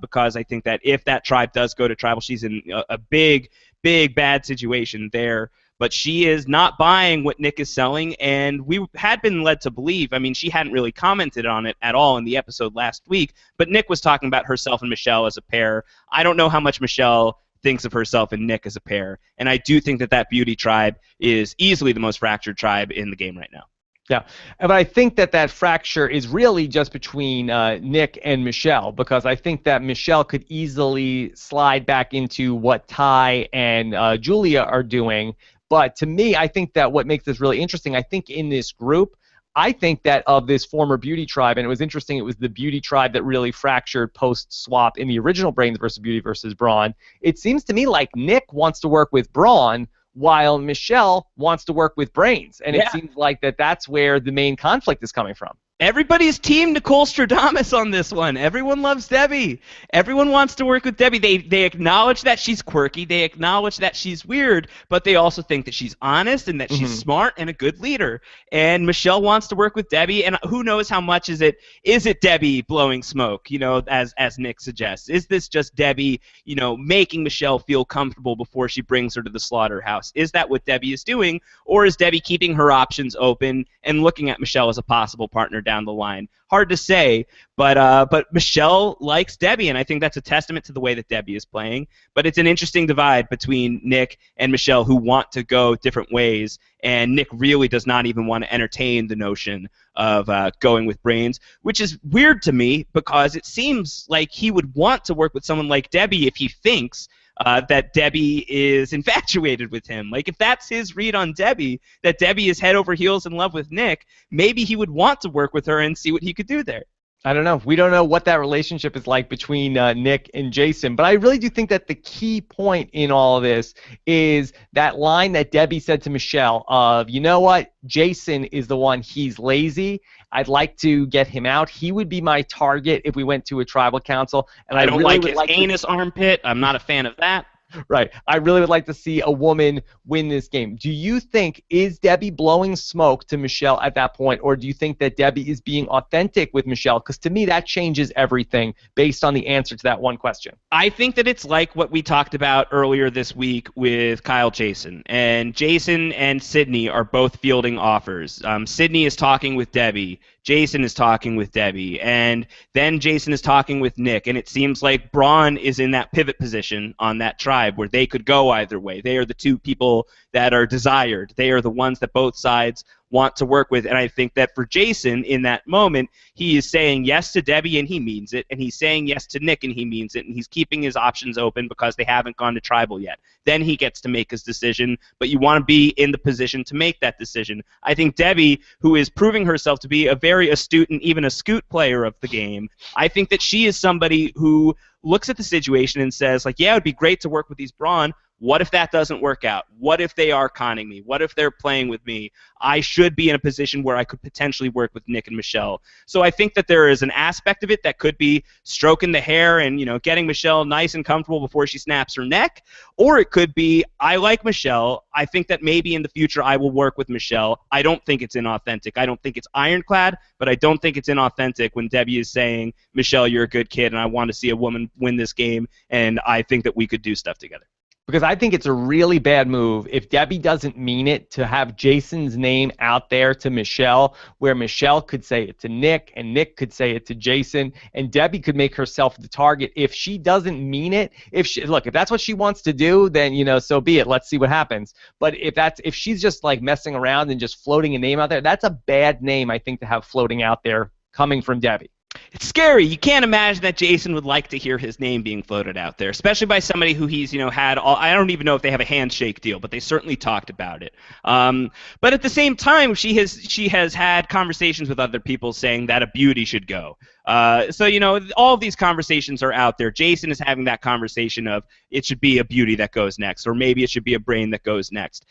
S2: because I think that if that tribe does go to tribal, she's in a big bad situation there. But she is not buying what Nick is selling, and we had been led to believe, I mean, she hadn't really commented on it at all in the episode last week, but Nick was talking about herself and Michelle as a pair. I don't know how much Michelle thinks of herself and Nick as a pair, and I do think that Beauty Tribe is easily the most fractured tribe in the game right now.
S1: Yeah, but I think that fracture is really just between Nick and Michelle, because I think that Michelle could easily slide back into what Ty and Julia are doing. But to me, I think that what makes this really interesting, I think in this group, I think that of this former Beauty Tribe, and it was interesting, it was the Beauty Tribe that really fractured post-swap in the original Brains versus Beauty versus Brawn. It seems to me like Nick wants to work with Brawn, while Michelle wants to work with Brains. And it seems like that's where the main conflict is coming from.
S2: Everybody's team Nicole Stradamus on this one. Everyone loves Debbie. Everyone wants to work with Debbie. They acknowledge that she's quirky. They acknowledge that she's weird, but they also think that she's honest and that she's smart and a good leader. And Michelle wants to work with Debbie, and who knows how much is it Debbie blowing smoke, as Nick suggests? Is this just Debbie, making Michelle feel comfortable before she brings her to the slaughterhouse? Is that what Debbie is doing, or is Debbie keeping her options open and looking at Michelle as a possible partner down the line? Hard to say, but Michelle likes Debbie, and I think that's a testament to the way that Debbie is playing. But it's an interesting divide between Nick and Michelle, who want to go different ways, and Nick really does not even want to entertain the notion of going with Brains, which is weird to me because it seems like he would want to work with someone like Debbie if he thinks that Debbie is infatuated with him. Like, if that's his read on Debbie, that Debbie is head over heels in love with Nick, maybe he would want to work with her and see what he could do there.
S1: I don't know. We don't know what that relationship is like between Nick and Jason, but I really do think that the key point in all of this is that line that Debbie said to Michelle of, you know what, Jason is the one, he's lazy. I'd like to get him out. He would be my target if we went to a tribal council. And
S2: I don't really like his anus armpit. I'm not a fan of that.
S1: Right. I really would like to see a woman win this game. Do you think, is Debbie blowing smoke to Michelle at that point, or do you think that Debbie is being authentic with Michelle? Because to me, that changes everything based on the answer to that one question.
S2: I think that it's like what we talked about earlier this week with Kyle Jason. And Jason and Sydney are both fielding offers. Sydney is talking with Debbie. Jason is talking with Debbie, and then Jason is talking with Nick, and it seems like Brawn is in that pivot position on that tribe where they could go either way. They are the two people that are desired. They are the ones that both sides want to work with, and I think that for Jason in that moment, he is saying yes to Debbie and he means it, and he's saying yes to Nick and he means it, and he's keeping his options open because they haven't gone to tribal yet. Then he gets to make his decision, but you want to be in the position to make that decision. I think Debbie, who is proving herself to be a very astute and even a scoot player of the game, I think that she is somebody who looks at the situation and says, like, yeah, it would be great to work with these Brawn, What if that doesn't work out? What if they are conning me? What if they're playing with me? I should be in a position where I could potentially work with Nick and Michelle. So I think that there is an aspect of it that could be stroking the hair and, getting Michelle nice and comfortable before she snaps her neck. Or it could be, I like Michelle. I think that maybe in the future I will work with Michelle. I don't think it's inauthentic. I don't think it's ironclad, but I don't think it's inauthentic when Debbie is saying, Michelle, you're a good kid, and I want to see a woman win this game, and I think that we could do stuff together.
S1: Because I think it's a really bad move if Debbie doesn't mean it to have Jason's name out there to Michelle, where Michelle could say it to Nick and Nick could say it to Jason, and Debbie could make herself the target. If she doesn't mean it, if that's what she wants to do, then so be it. Let's see what happens. But if she's just like messing around and just floating a name out there, that's a bad name, I think, to have floating out there coming from Debbie.
S2: It's scary. You can't imagine that Jason would like to hear his name being floated out there, especially by somebody who he's, had all. I don't even know if they have a handshake deal, but they certainly talked about it. But at the same time, she has had conversations with other people saying that a beauty should go. So all of these conversations are out there. Jason is having that conversation of it should be a beauty that goes next, or maybe it should be a brain that goes next.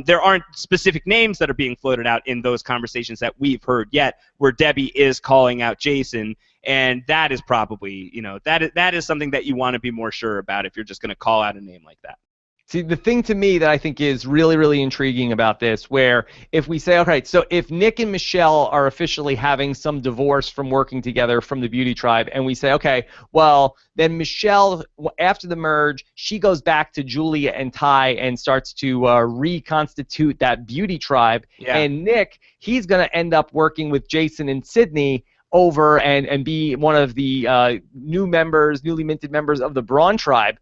S2: There aren't specific names that are being floated out in those conversations that we've heard yet, where Debbie is calling out Jason, and that is probably that is something that you want to be more sure about if you're just going to call out a name like that.
S1: See, the thing to me that I think is really, really intriguing about this, where if we say, okay, so if Nick and Michelle are officially having some divorce from working together from the Beauty Tribe, and we say, okay, well, then Michelle, after the merge, she goes back to Julia and Ty and starts to reconstitute that Beauty Tribe, and Nick, he's going to end up working with Jason and Sydney over and be one of the newly minted members of the Brawn Tribe.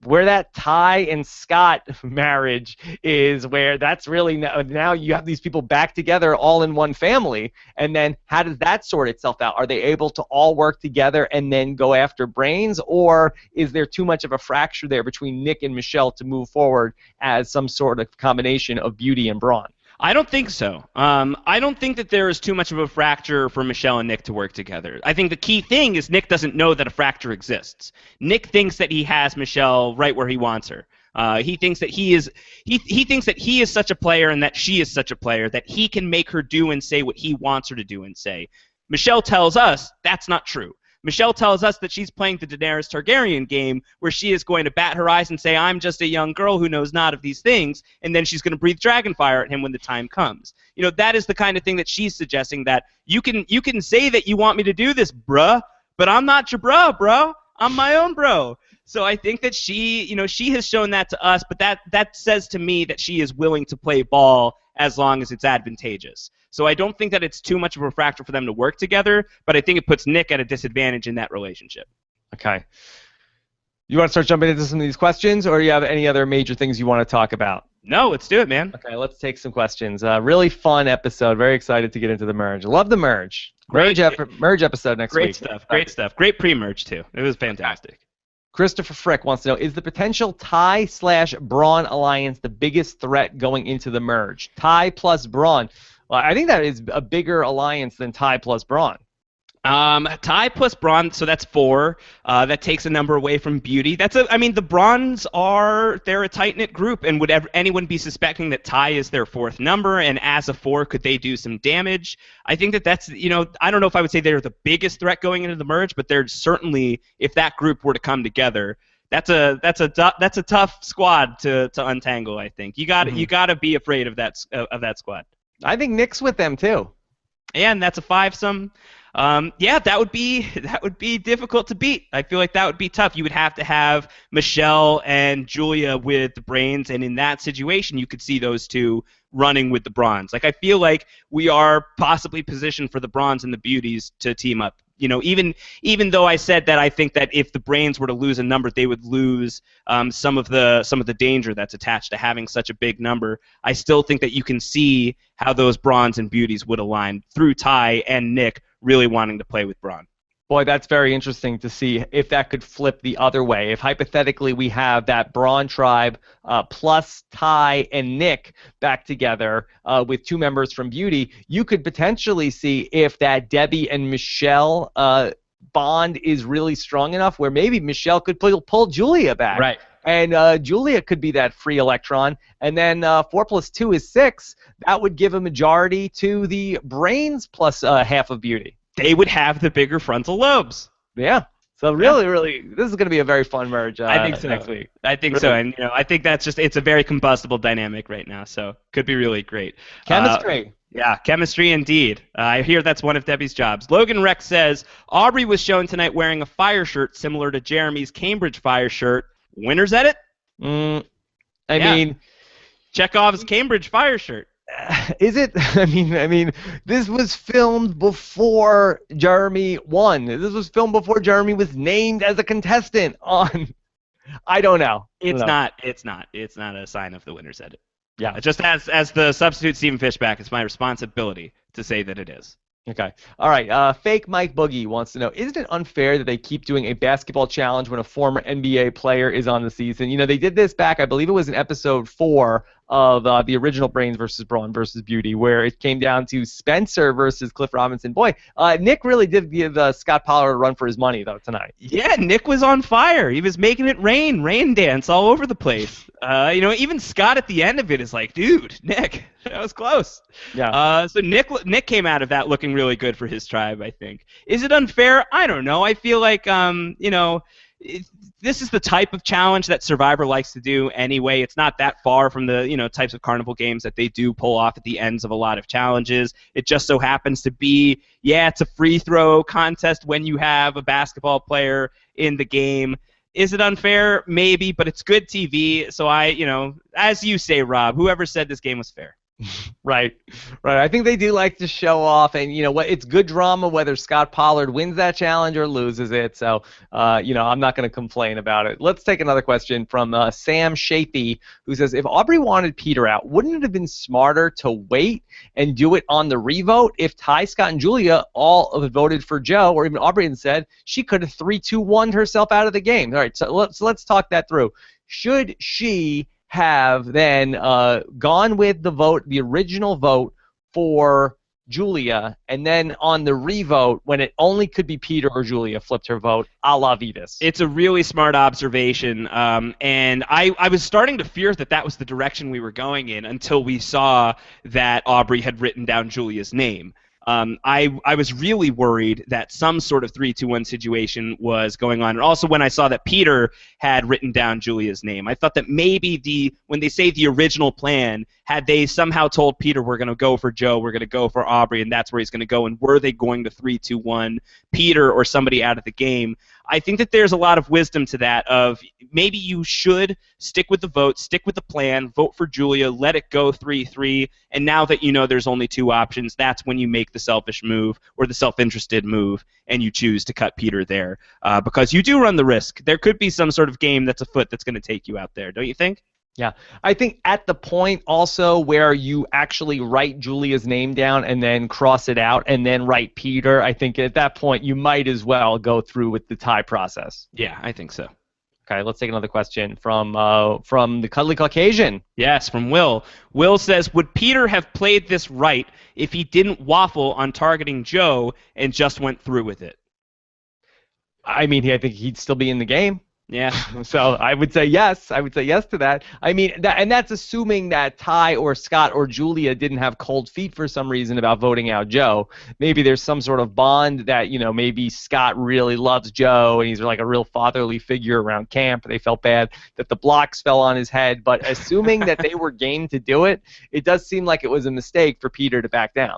S1: Where that Ty and Scott marriage is, where that's really now you have these people back together all in one family, and then how does that sort itself out? Are they able to all work together and then go after brains, or is there too much of a fracture there between Nick and Michelle to move forward as some sort of combination of beauty and brawn?
S2: I don't think so. I don't think that there is too much of a fracture for Michelle and Nick to work together. I think the key thing is Nick doesn't know that a fracture exists. Nick thinks that he has Michelle right where he wants her. He thinks that he thinks that he is such a player and that she is such a player that he can make her do and say what he wants her to do and say. Michelle tells us that's not true. Michelle tells us that she's playing the Daenerys Targaryen game, where she is going to bat her eyes and say, I'm just a young girl who knows not of these things, and then she's going to breathe dragonfire at him when the time comes. That is the kind of thing that she's suggesting, that you can say that you want me to do this, bruh, but I'm not your bruh, bro. I'm my own bro. So I think that she has shown that to us, but that says to me that she is willing to play ball as long as it's advantageous. So I don't think that it's too much of a fracture for them to work together, but I think it puts Nick at a disadvantage in that relationship.
S1: Okay. You want to start jumping into some of these questions, or do you have any other major things you want to talk about?
S2: No, let's do it, man.
S1: Okay, let's take some questions. Really fun episode. Very excited to get into the merge. Love the merge. Merge episode next week.
S2: Great stuff. Great pre-merge, too. It was fantastic.
S1: Christopher Frick wants to know, is the potential Ty/Brawn alliance the biggest threat going into the merge? Ty plus Brawn. Well, I think that is a bigger alliance than Ty plus Brawn.
S2: Ty plus Brawn, so that's 4. That takes a number away from Beauty. The Brawns they're a tight-knit group, and would anyone be suspecting that Ty is their 4th number, and as a 4, could they do some damage? I think that's, I don't know if I would say they're the biggest threat going into the merge, but they're certainly, if that group were to come together, that's a tough squad to untangle, I think. You gotta be afraid of that squad.
S1: I think Nick's with them too.
S2: And that's a 5-some. That would be difficult to beat. I feel like that would be tough. You would have to have Michelle and Julia with the brains, and in that situation, you could see those two running with the Brawns. I feel like we are possibly positioned for the Brawns and the Beauties to team up. Even though I said that I think that if the brains were to lose a number, they would lose some of the danger that's attached to having such a big number. I still think that you can see how those Brawns and Beauties would align through Ty and Nick really wanting to play with Brawn.
S1: Boy, that's very interesting to see if that could flip the other way. If hypothetically we have that Brawn tribe plus Ty and Nick back together with 2 members from Beauty, you could potentially see if that Debbie and Michelle bond is really strong enough where maybe Michelle could pull Julia back.
S2: Right.
S1: and Julia could be that free electron, and then 4 plus 2 is 6. That would give a majority to the brains plus half of beauty.
S2: They would have the bigger frontal lobes.
S1: Yeah. So really, this is going to be a very fun merge
S2: I think so.
S1: next week.
S2: I think so, and I think it's a very combustible dynamic right now, so could be really great.
S1: Chemistry.
S2: Yeah, chemistry indeed. I hear that's one of Debbie's jobs. Logan Rex says, Aubrey was shown tonight wearing a fire shirt similar to Jeremy's Cambridge fire shirt. Winner's edit?
S1: I mean,
S2: Chekhov's Cambridge fire shirt.
S1: Is it? I mean, this was filmed before Jeremy won. This was filmed before Jeremy was named as a contestant on. I don't know.
S2: It's not a sign of the winner's edit.
S1: Yeah.
S2: Just as the substitute Stephen Fishback, it's my responsibility to say that it is.
S1: Okay. All right. Fake Mike Boogie wants to know, isn't it unfair that they keep doing a basketball challenge when a former NBA player is on the season? They did this back, I believe it was in episode 4 of the original Brains versus Brawn versus Beauty, where it came down to Spencer versus Cliff Robinson. Boy, Nick really did give Scott Pollard a run for his money, though, tonight.
S2: Yeah, Nick was on fire. He was making it rain dance all over the place. Even Scott at the end of it is like, dude, Nick, that was close.
S1: Yeah.
S2: So Nick came out of that looking really good for his tribe, I think. Is it unfair? I don't know. I feel like, this is the type of challenge that Survivor likes to do anyway. It's not that far from the types of carnival games that they do pull off at the ends of a lot of challenges. It just so happens to be, it's a free throw contest when you have a basketball player in the game. Is it unfair? Maybe, but it's good TV. So as you say, Rob, whoever said this game was fair.
S1: Right. I think they do like to show off, and it's good drama whether Scott Pollard wins that challenge or loses it. So, I'm not going to complain about it. Let's take another question from Sam Shapey, who says, if Aubrey wanted Peter out, wouldn't it have been smarter to wait and do it on the revote? If Ty, Scott, and Julia all voted for Joe, or even Aubrey and said, she could have 3-2-1'd herself out of the game. All right, so let's talk that through. Should she have then gone with the original vote for Julia, and then on the revote, when it only could be Peter or Julia, flipped her vote, a la Vetus?
S2: It's a really smart observation, and I was starting to fear that was the direction we were going in until we saw that Aubrey had written down Julia's name. I was really worried that some sort of 3-2-1 situation was going on. And also when I saw that Peter had written down Julia's name, I thought that maybe when they say the original plan, had they somehow told Peter, we're going to go for Joe, we're going to go for Aubrey, and that's where he's going to go, and were they going to 3-2-1 Peter or somebody out of the game? I think that there's a lot of wisdom to that of maybe you should stick with the vote, stick with the plan, vote for Julia, let it go 3-3, and now that there's only 2 options, that's when you make the selfish move or the self-interested move and you choose to cut Peter there because you do run the risk. There could be some sort of game that's afoot that's going to take you out there, don't you think?
S1: Yeah, I think at the point also where you actually write Julia's name down and then cross it out and then write Peter, I think at that point you might as well go through with the tie process.
S2: Yeah, I think so.
S1: Okay, let's take another question from the Cuddly Caucasian.
S2: Yes, from Will. Will says, would Peter have played this right if he didn't waffle on targeting Joe and just went through with it?
S1: I mean, I think he'd still be in the game.
S2: Yeah.
S1: So I would say yes. I would say yes to that. I mean, and that's assuming that Ty or Scott or Julia didn't have cold feet for some reason about voting out Joe. Maybe there's some sort of bond that, maybe Scott really loves Joe and he's like a real fatherly figure around camp. They felt bad that the blocks fell on his head. But assuming that they were game to do it, it does seem like it was a mistake for Peter to back down.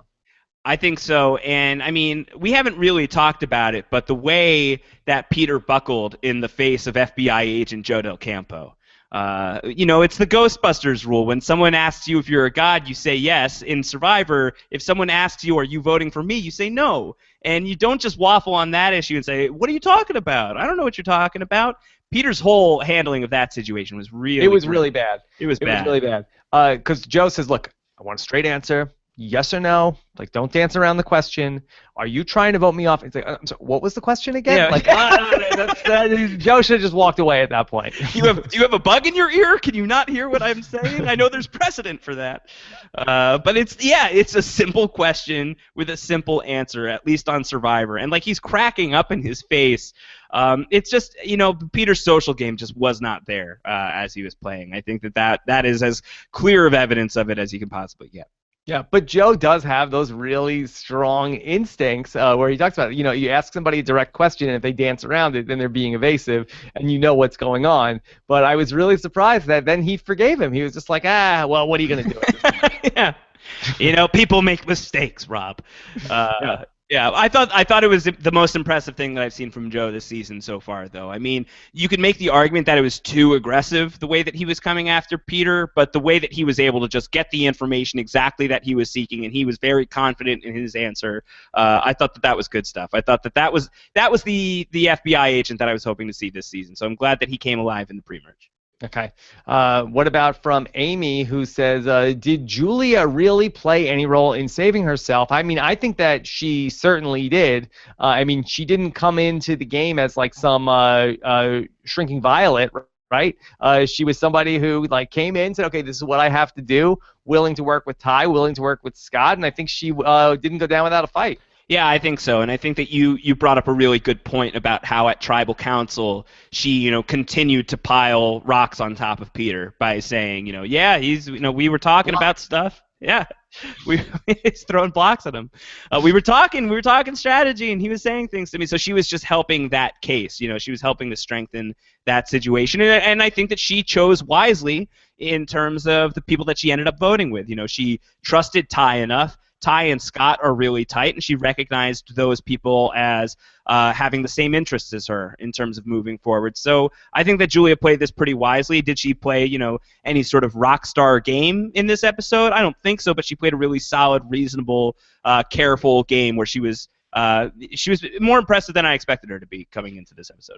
S2: I think so, and I mean, we haven't really talked about it, but the way that Peter buckled in the face of FBI agent Joe Del Campo, it's the Ghostbusters rule. When someone asks you if you're a god, you say yes. In Survivor, if someone asks you, are you voting for me, you say no. And you don't just waffle on that issue and say, what are you talking about? I don't know what you're talking about. Peter's whole handling of that situation was really
S1: It was really bad.
S2: It was bad.
S1: It was really bad. Because Joe says, look, I want a straight answer. yes or no. Like, don't dance around the question. Are you trying to vote me off? It's like, I'm sorry, what was the question again?
S2: Yeah.
S1: Like, Joe should have just walked away at that point.
S2: Do you have a bug in your ear? Can you not hear what I'm saying? I know there's precedent for that. But it's a simple question with a simple answer, at least on Survivor. And like he's cracking up in his face. It's just, Peter's social game just was not there as he was playing. I think that is as clear of evidence of it as you can possibly get.
S1: Yeah, but Joe does have those really strong instincts where he talks about, you ask somebody a direct question, and if they dance around it, then they're being evasive, and you know what's going on. But I was really surprised that then he forgave him. He was just like, well, what are you going to do?
S2: Yeah. People make mistakes, Rob. Yeah, I thought it was the most impressive thing that I've seen from Joe this season so far, though. I mean, you could make the argument that it was too aggressive the way that he was coming after Peter, but the way that he was able to just get the information exactly that he was seeking, and he was very confident in his answer. I thought that was good stuff. I thought that was the FBI agent that I was hoping to see this season. So I'm glad that he came alive in the pre-merge.
S1: Okay. What about from Amy, who says, did Julia really play any role in saving herself? I mean, I think that she certainly did. I mean, she didn't come into the game as like some shrinking violet, right? She was somebody who like came in, said, okay, this is what I have to do, willing to work with Ty, willing to work with Scott, and I think she didn't go down without a fight.
S2: Yeah, I think so, and I think that you brought up a really good point about how at Tribal Council she continued to pile rocks on top of Peter by saying yeah, he's we were talking about stuff. Yeah, he's throwing blocks at him. We were talking strategy, and he was saying things to me. So she was just helping that case. She was helping to strengthen that situation, and I think that she chose wisely in terms of the people that she ended up voting with. She trusted Ty enough. Ty and Scott are really tight, and she recognized those people as having the same interests as her in terms of moving forward. So I think that Julia played this pretty wisely. Did she play, any sort of rock star game in this episode? I don't think so, but she played a really solid, reasonable, careful game where she was more impressive than I expected her to be coming into this episode.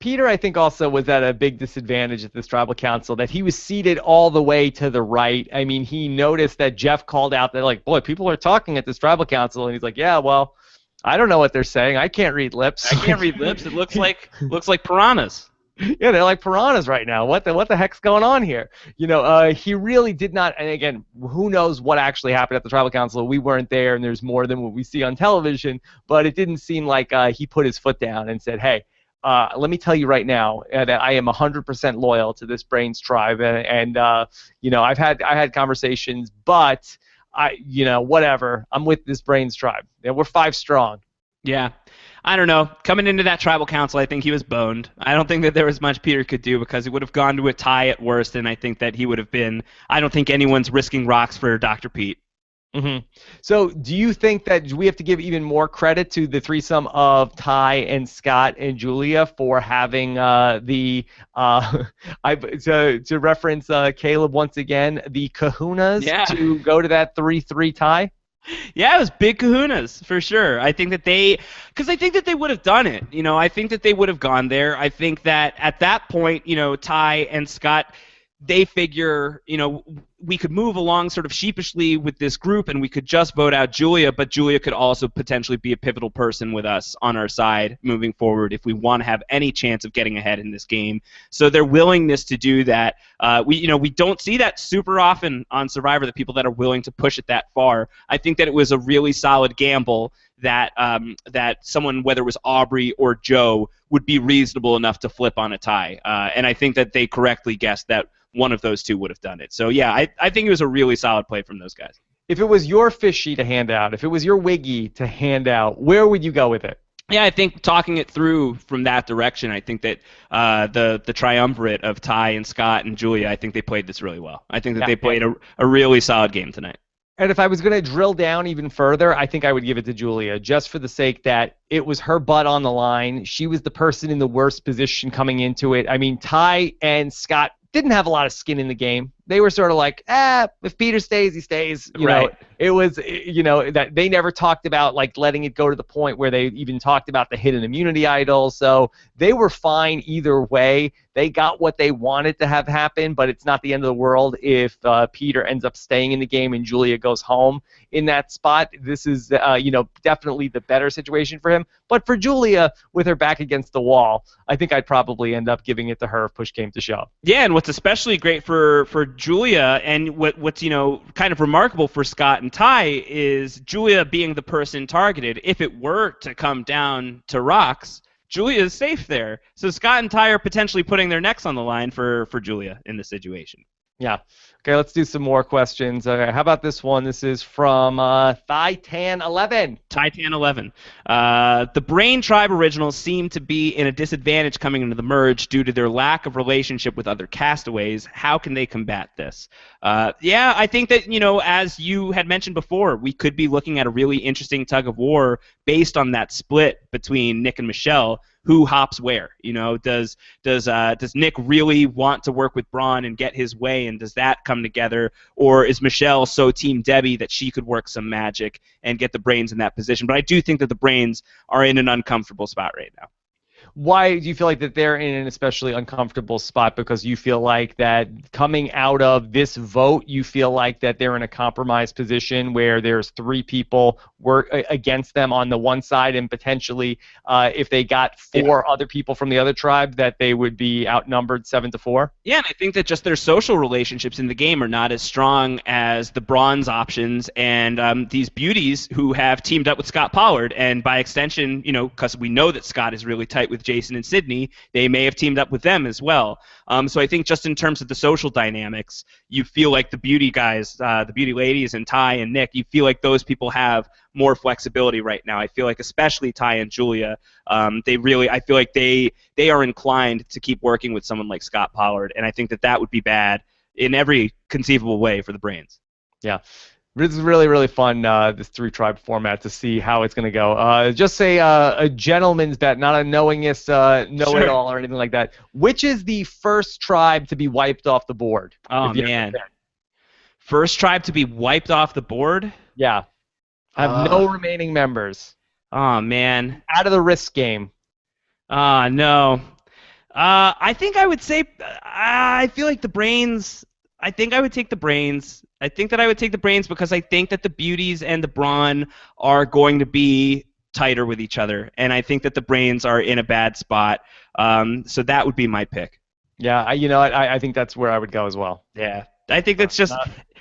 S1: Peter, I think, also was at a big disadvantage at this tribal council, that he was seated all the way to the right. I mean, he noticed that Jeff called out that, like, boy, people are talking at this tribal council, and he's like, yeah, well, I don't know what they're saying. I can't read lips.
S2: I can't read lips. It looks like piranhas.
S1: Yeah, they're like piranhas right now. What the heck's going on here? He really did not. And again, who knows what actually happened at the tribal council? We weren't there, and there's more than what we see on television. But it didn't seem like he put his foot down and said, hey, let me tell you right now that I am 100% loyal to this Brains tribe, and I've had conversations, but whatever. I'm with this Brains tribe. Yeah, we're 5 strong.
S2: Yeah. I don't know. Coming into that tribal council, I think he was boned. I don't think that there was much Peter could do because he would have gone to a tie at worst, and I think that he would have been. I don't think anyone's risking rocks for Dr. Pete.
S1: Mm-hmm. So do you think that we have to give even more credit to the threesome of Ty and Scott and Julia for having to reference Caleb once again, the kahunas to go to that 3-3 tie?
S2: Yeah, it was big kahunas for sure. I think that they would have done it. I think that they would have gone there. I think that at that point, Ty and Scott, they figure, we could move along sort of sheepishly with this group and we could just vote out Julia, but Julia could also potentially be a pivotal person with us on our side moving forward if we want to have any chance of getting ahead in this game. So their willingness to do that, we don't see that super often on Survivor, the people that are willing to push it that far. I think that it was a really solid gamble that someone, whether it was Aubrey or Joe, would be reasonable enough to flip on a tie. And I think that they correctly guessed that one of those two would have done it. So, yeah, I think it was a really solid play from those guys. If
S1: it was your fishy to hand out, if it was your wiggy to hand out, where would you go with it?
S2: Yeah, I think talking it through from that direction, I think that the triumvirate of Ty and Scott and Julia, I think they played this really well. I think that they played a really solid game tonight.
S1: And if I was going to drill down even further, I think I would give it to Julia, just for the sake that it was her butt on the line. She was the person in the worst position coming into it. I mean, Ty and Scott didn't have a lot of skin in the game. they were sort of like, if Peter stays, he stays.
S2: Right.
S1: It was, that they never talked about like letting it go to the point where they even talked about the hidden immunity idol. So they were fine either way. They got what they wanted to have happen, but it's not the end of the world if Peter ends up staying in the game and Julia goes home in that spot. This is, definitely the better situation for him. But for Julia, with her back against the wall, I think I'd probably end up giving it to her if push came to shove.
S2: Yeah, and what's especially great for Julia, and what's kind of remarkable for Scott and Ty, is Julia being the person targeted. If it were to come down to rocks, Julia is safe there. So Scott and Ty are potentially putting their necks on the line for Julia in this situation.
S1: Yeah. Okay, let's do some more questions. How about this one? This is from Titan11.
S2: Titan11. The Brain Tribe originals seem to be in a disadvantage coming into the merge due to their lack of relationship with other castaways. How can they combat this? Yeah, I think that, as you had mentioned before, we could be looking at a really interesting tug of war based on that split between Nick and Michelle. Who hops where? Does Nick really want to work with Brawn and get his way, and does that come together, or is Michelle so Team Debbie that she could work some magic and get the Brains in that position? But I do think that the Brains are in an uncomfortable spot right now.
S1: Why do you feel like that they're in an especially uncomfortable spot? Because you feel like that coming out of this vote, you feel like that they're in a compromised position where there's 3 people work against them on the one side, and potentially if they got 4 other people from the other tribe, that they would be outnumbered 7-4.
S2: Yeah, and I think that just their social relationships in the game are not as strong as the bronze options and these beauties who have teamed up with Scott Pollard, and by extension, because we know that Scott is really tight with Jason and Sydney, they may have teamed up with them as well. So I think just in terms of the social dynamics, you feel like the beauty guys, the beauty ladies, and Ty and Nick, you feel like those people have more flexibility right now. I feel like especially Ty and Julia, I feel like they are inclined to keep working with someone like Scott Pollard, and I think that would be bad in every conceivable way for the Brains.
S1: Yeah. This is really, really fun, this 3-tribe format, to see how it's going to go. Just say a gentleman's bet, not a knowingest know-it-all or anything like that. Which is the first tribe to be wiped off the board?
S2: Oh, man. First tribe to be wiped off the board?
S1: Yeah. I have no remaining members.
S2: Oh, man.
S1: Out of the risk game.
S2: No. I think I would say, I feel like the Brains, I think I would take the Brains. I think that I would take the Brains because I think that the Beauties and the Brawn are going to be tighter with each other, and I think that the Brains are in a bad spot. So that would be my pick.
S1: Yeah, I think that's where I would go as well.
S2: Yeah, I think that's just.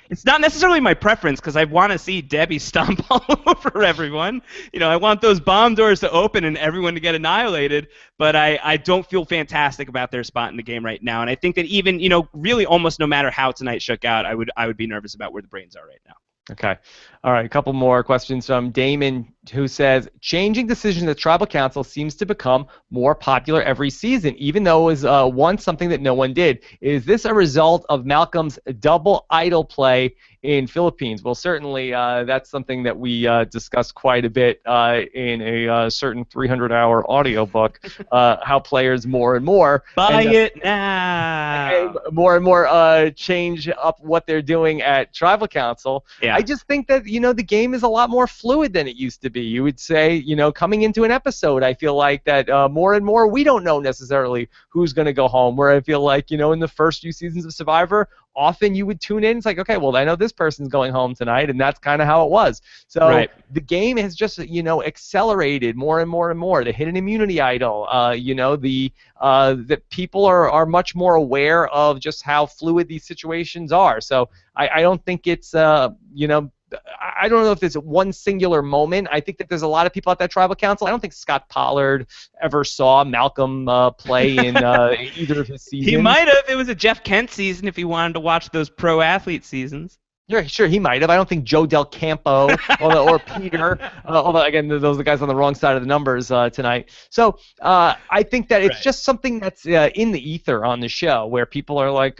S2: It's not necessarily my preference because I want to see Debbie stomp all over everyone. I want those bomb doors to open and everyone to get annihilated, but I don't feel fantastic about their spot in the game right now. And I think that even, really almost no matter how tonight shook out, I would be nervous about where the Brains are right now.
S1: Okay. All right, a couple more questions from Damon, who says, changing decisions at Tribal Council seems to become more popular every season, even though it was once something that no one did. Is this a result of Malcolm's double idol play in Philippines? Well, certainly that's something that we discussed quite a bit in a certain 300-hour audiobook, how players more and more
S2: Buy it now.
S1: More and more change up what they're doing at Tribal Council.
S2: Yeah.
S1: I just think that, the game is a lot more fluid than it used to be. You would say, coming into an episode, I feel like that more and more we don't know necessarily who's going to go home, where I feel like, in the first few seasons of Survivor, often you would tune in. It's like, okay, well, I know this person's going home tonight, and that's kind of how it was. So the game has just, accelerated more and more and more. The hidden immunity idol, that people are much more aware of just how fluid these situations are. So I don't think it's, I don't know if there's one singular moment. I think that there's a lot of people at that Tribal Council. I don't think Scott Pollard ever saw Malcolm play in either of his seasons.
S2: He might have. It was a Jeff Kent season if he wanted to watch those pro athlete seasons.
S1: Yeah, sure, he might have. I don't think Joe Del Campo or Peter, although, again, those are the guys on the wrong side of the numbers tonight. So I think that it's
S2: Right.
S1: just something that's in the ether on the show where people are like,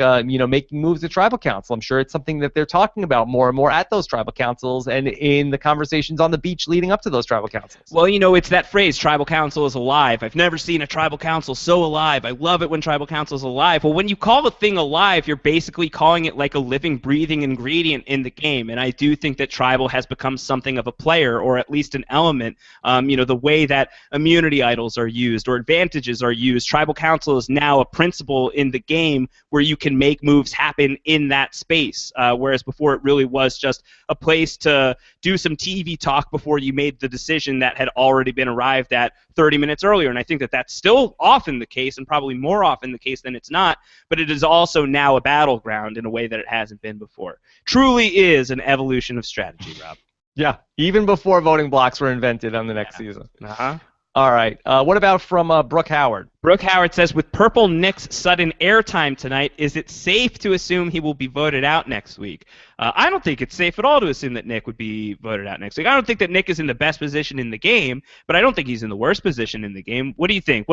S1: making moves at tribal council. I'm sure it's something that they're talking about more and more at those tribal councils and in the conversations on the beach leading up to those tribal councils.
S2: Well, it's that phrase, tribal council is alive. I've never seen a tribal council so alive. I love it when tribal council is alive. Well, when you call a thing alive, you're basically calling it like a living, breathing ingredient in the game. And I do think that tribal has become something of a player, or at least an element. The way that immunity idols are used or advantages are used, tribal council is now a principle in the game where you can make moves happen in that space. Whereas before it really was just a place to do some TV talk before you made the decision that had already been arrived at 30 minutes earlier. And I think that that's still often the case, and probably more often the case than it's not, but it is also now a battleground in a way that it hasn't been before. Truly is an evolution of strategy, Rob.
S1: Yeah, even before voting blocks were invented on the next season.
S2: Uh-huh.
S1: All right. What about from Brooke Howard?
S2: Brooke Howard says, with Purple Nick's sudden airtime tonight, is it safe to assume he will be voted out next week? I don't think it's safe at all to assume that Nick would be voted out next week. I don't think that Nick is in the best position in the game, but I don't think he's in the worst position in the game. What do you think?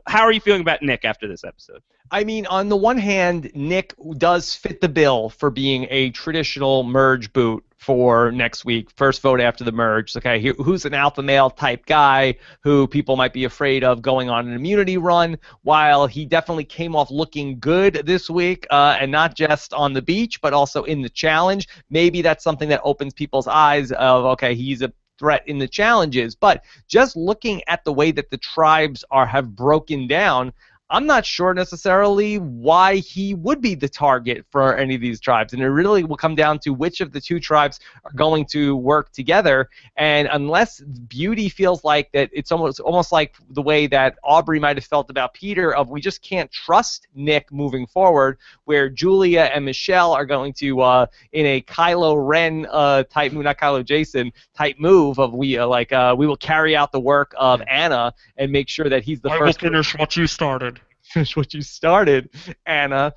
S2: How are you feeling about Nick after this episode?
S1: I mean, on the one hand, Nick does fit the bill for being a traditional merge boot for next week. First vote after the merge. Okay, who's an alpha male type guy who people might be afraid of going on an immunity run, while he definitely came off looking good this week, and not just on the beach, but also in the challenge. Maybe that's something that opens people's eyes of, okay, he's a threat in the challenges. But just looking at the way that the tribes have broken down, I'm not sure necessarily why he would be the target for any of these tribes. And it really will come down to which of the two tribes are going to work together. And unless Beauty feels like that, it's almost like the way that Aubrey might have felt about Peter, of we just can't trust Nick moving forward, where Julia and Michelle are going to, in a Kylo Ren type move, not Kylo Jason type move, of we will carry out the work of Anna and make sure that he's the first.
S3: I will finish what you started.
S1: Finish what you started, Anna.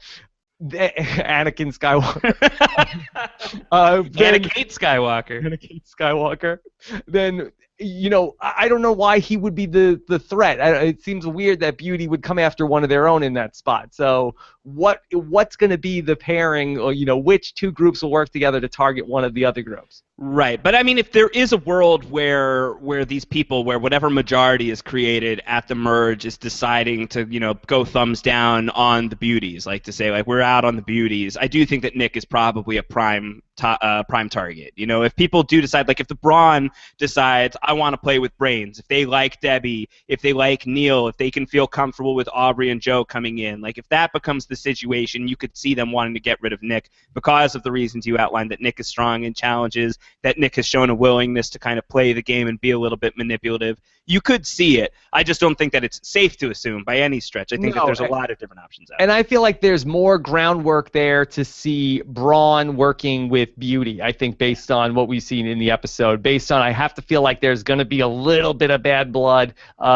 S1: Anakin Skywalker.
S2: Anakin Skywalker.
S1: Anakin Skywalker. Then, I don't know why he would be the threat. It seems weird that Beauty would come after one of their own in that spot. So what's going to be the pairing, or which two groups will work together to target one of the other groups?
S2: Right, but I mean, if there is a world where these people, where whatever majority is created at the merge is deciding to, go thumbs down on the beauties, like to say, like, we're out on the beauties, I do think that Nick is probably a prime target. If people do decide, like if the Brawn decides, I want to play with Brains, if they like Debbie, if they like Neil, if they can feel comfortable with Aubrey and Joe coming in, like if that becomes the situation, you could see them wanting to get rid of Nick because of the reasons you outlined, that Nick is strong in challenges, that Nick has shown a willingness to kind of play the game and be a little bit manipulative. You could see it. I just don't think that it's safe to assume by any stretch. I think that there's a lot of different options out there.
S1: And I feel like there's more groundwork there to see Brawn working with Beauty, I think, based on what we've seen in the episode. Based on, I have to feel like there's going to be a little bit of bad blood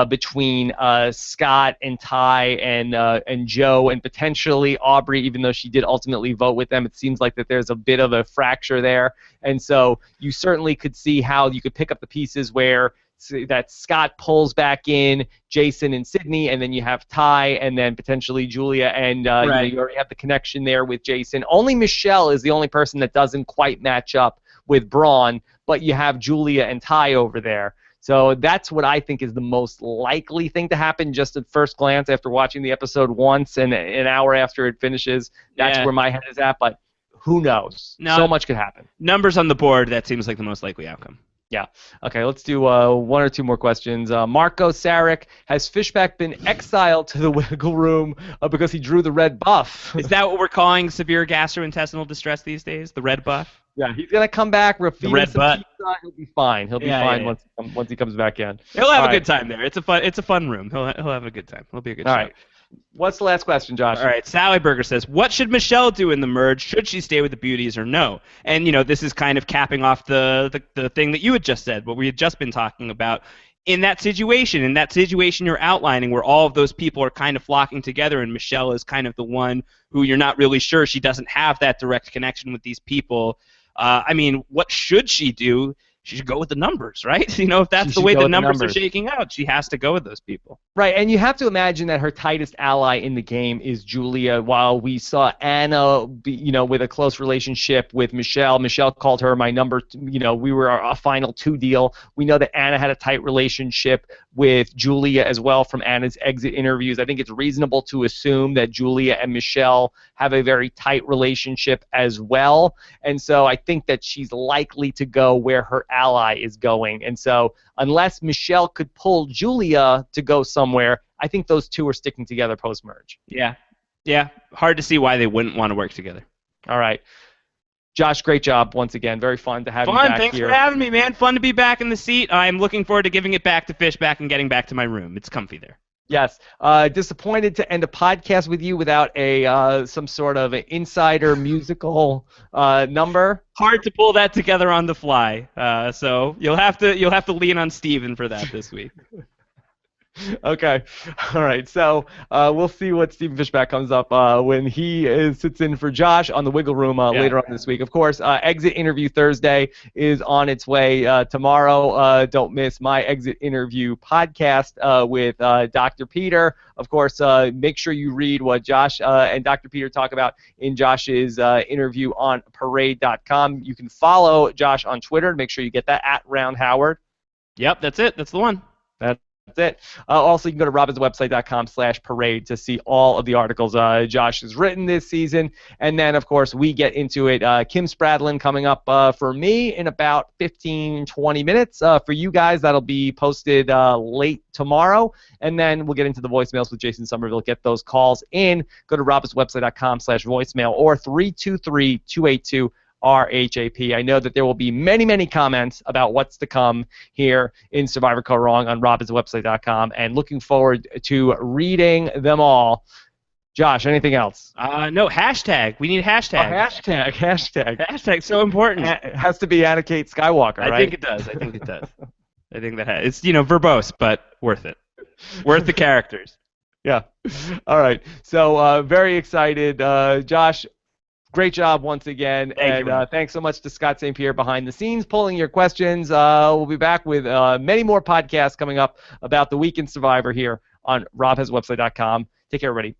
S1: between Scott and Ty and Joe, and potentially Aubrey, even though she did ultimately vote with them. It seems like that there's a bit of a fracture there. And so you certainly could see how you could pick up the pieces where that Scott pulls back in Jason and Sydney, and then you have Ty, and then potentially Julia, and
S2: right.
S1: You already have the connection there with Jason. Only Michelle is the only person that doesn't quite match up with Brawn, but you have Julia and Ty over there. So that's what I think is the most likely thing to happen, just at first glance after watching the episode once and an hour after it finishes. That's where my head is at, but who knows?
S2: No,
S1: so much could happen.
S2: Numbers on the board, that seems like the most likely outcome.
S1: Yeah. Okay, let's do one or two more questions. Marco Sarek, has Fishback been exiled to the Wiggle Room because he drew the red buff?
S2: Is that what we're calling severe gastrointestinal distress these days? The red buff?
S1: Yeah, he's going to come back, feed him some pizza, he'll be fine. He'll be fine. Once he comes back in.
S2: He'll have a good time there. It's a fun room. He'll have a good time. It'll be a good show.
S1: All right. What's the last question, Josh?
S2: All right, Sally Berger says, what should Michelle do in the merge? Should she stay with the beauties or no? And, this is kind of capping off the thing that you had just said, what we had just been talking about. in that situation you're outlining where all of those people are kind of flocking together and Michelle is kind of the one who you're not really sure she doesn't have that direct connection with these people. I mean, what should she do? She should go with the numbers, right? You know, if that's the way the numbers are shaking out, she has to go with those people.
S1: Right, and you have to imagine that her tightest ally in the game is Julia. While we saw Anna, with a close relationship with Michelle. Michelle called her my number. We were a final two deal. We know that Anna had a tight relationship with Julia as well from Anna's exit interviews. I think it's reasonable to assume that Julia and Michelle have a very tight relationship as well. And so I think that she's likely to go where her ally is going. And so unless Michelle could pull Julia to go somewhere, I think those two are sticking together post-merge.
S2: Yeah. Hard to see why they wouldn't want to work together.
S1: All right. Josh, great job once again. Very fun to have you back
S2: Thanks
S1: here.
S2: For having me, man. Fun to be back in the seat. I'm looking forward to giving it back to Fishback and getting back to my room. It's comfy there.
S1: Yes. Disappointed to end a podcast with you without some sort of insider musical number.
S2: Hard to pull that together on the fly. So you'll have to lean on Steven for that this week.
S1: Okay. All right. So we'll see what Stephen Fishback comes up when he sits in for Josh on the Wiggle Room later on this week. Of course, Exit Interview Thursday is on its way tomorrow. Don't miss my Exit Interview podcast with Dr. Peter. Of course, make sure you read what Josh and Dr. Peter talk about in Josh's interview on Parade.com. You can follow Josh on Twitter to make sure you get that at Round Howard.
S2: Yep, that's it. That's the one.
S1: That's it. Also, you can go to robinswebsite.com/parade to see all of the articles Josh has written this season. And then, of course, we get into it. Kim Spradlin coming up for me in about 15, 20 minutes. For you guys, that'll be posted late tomorrow. And then we'll get into the voicemails with Jason Somerville. Get those calls in. Go to robinswebsite.com/voicemail or 323-282 RHAP. I know that there will be many, many comments about what's to come here in Survivor Kaoh Rong on robinswebsite.com, and looking forward to reading them all. Josh, anything else?
S2: No, hashtag. We need hashtag.
S1: Hashtag.
S2: Hashtag, so important.
S1: It has to be Anna Kate Skywalker, right?
S2: I think it does. I think that it's, verbose, but worth it. Worth the characters.
S1: Yeah. All right. So very excited. Josh, great job once again. Thanks so much to Scott St. Pierre behind the scenes pulling your questions. We'll be back with many more podcasts coming up about the week in Survivor here on robhaswebsite.com. Take care, everybody.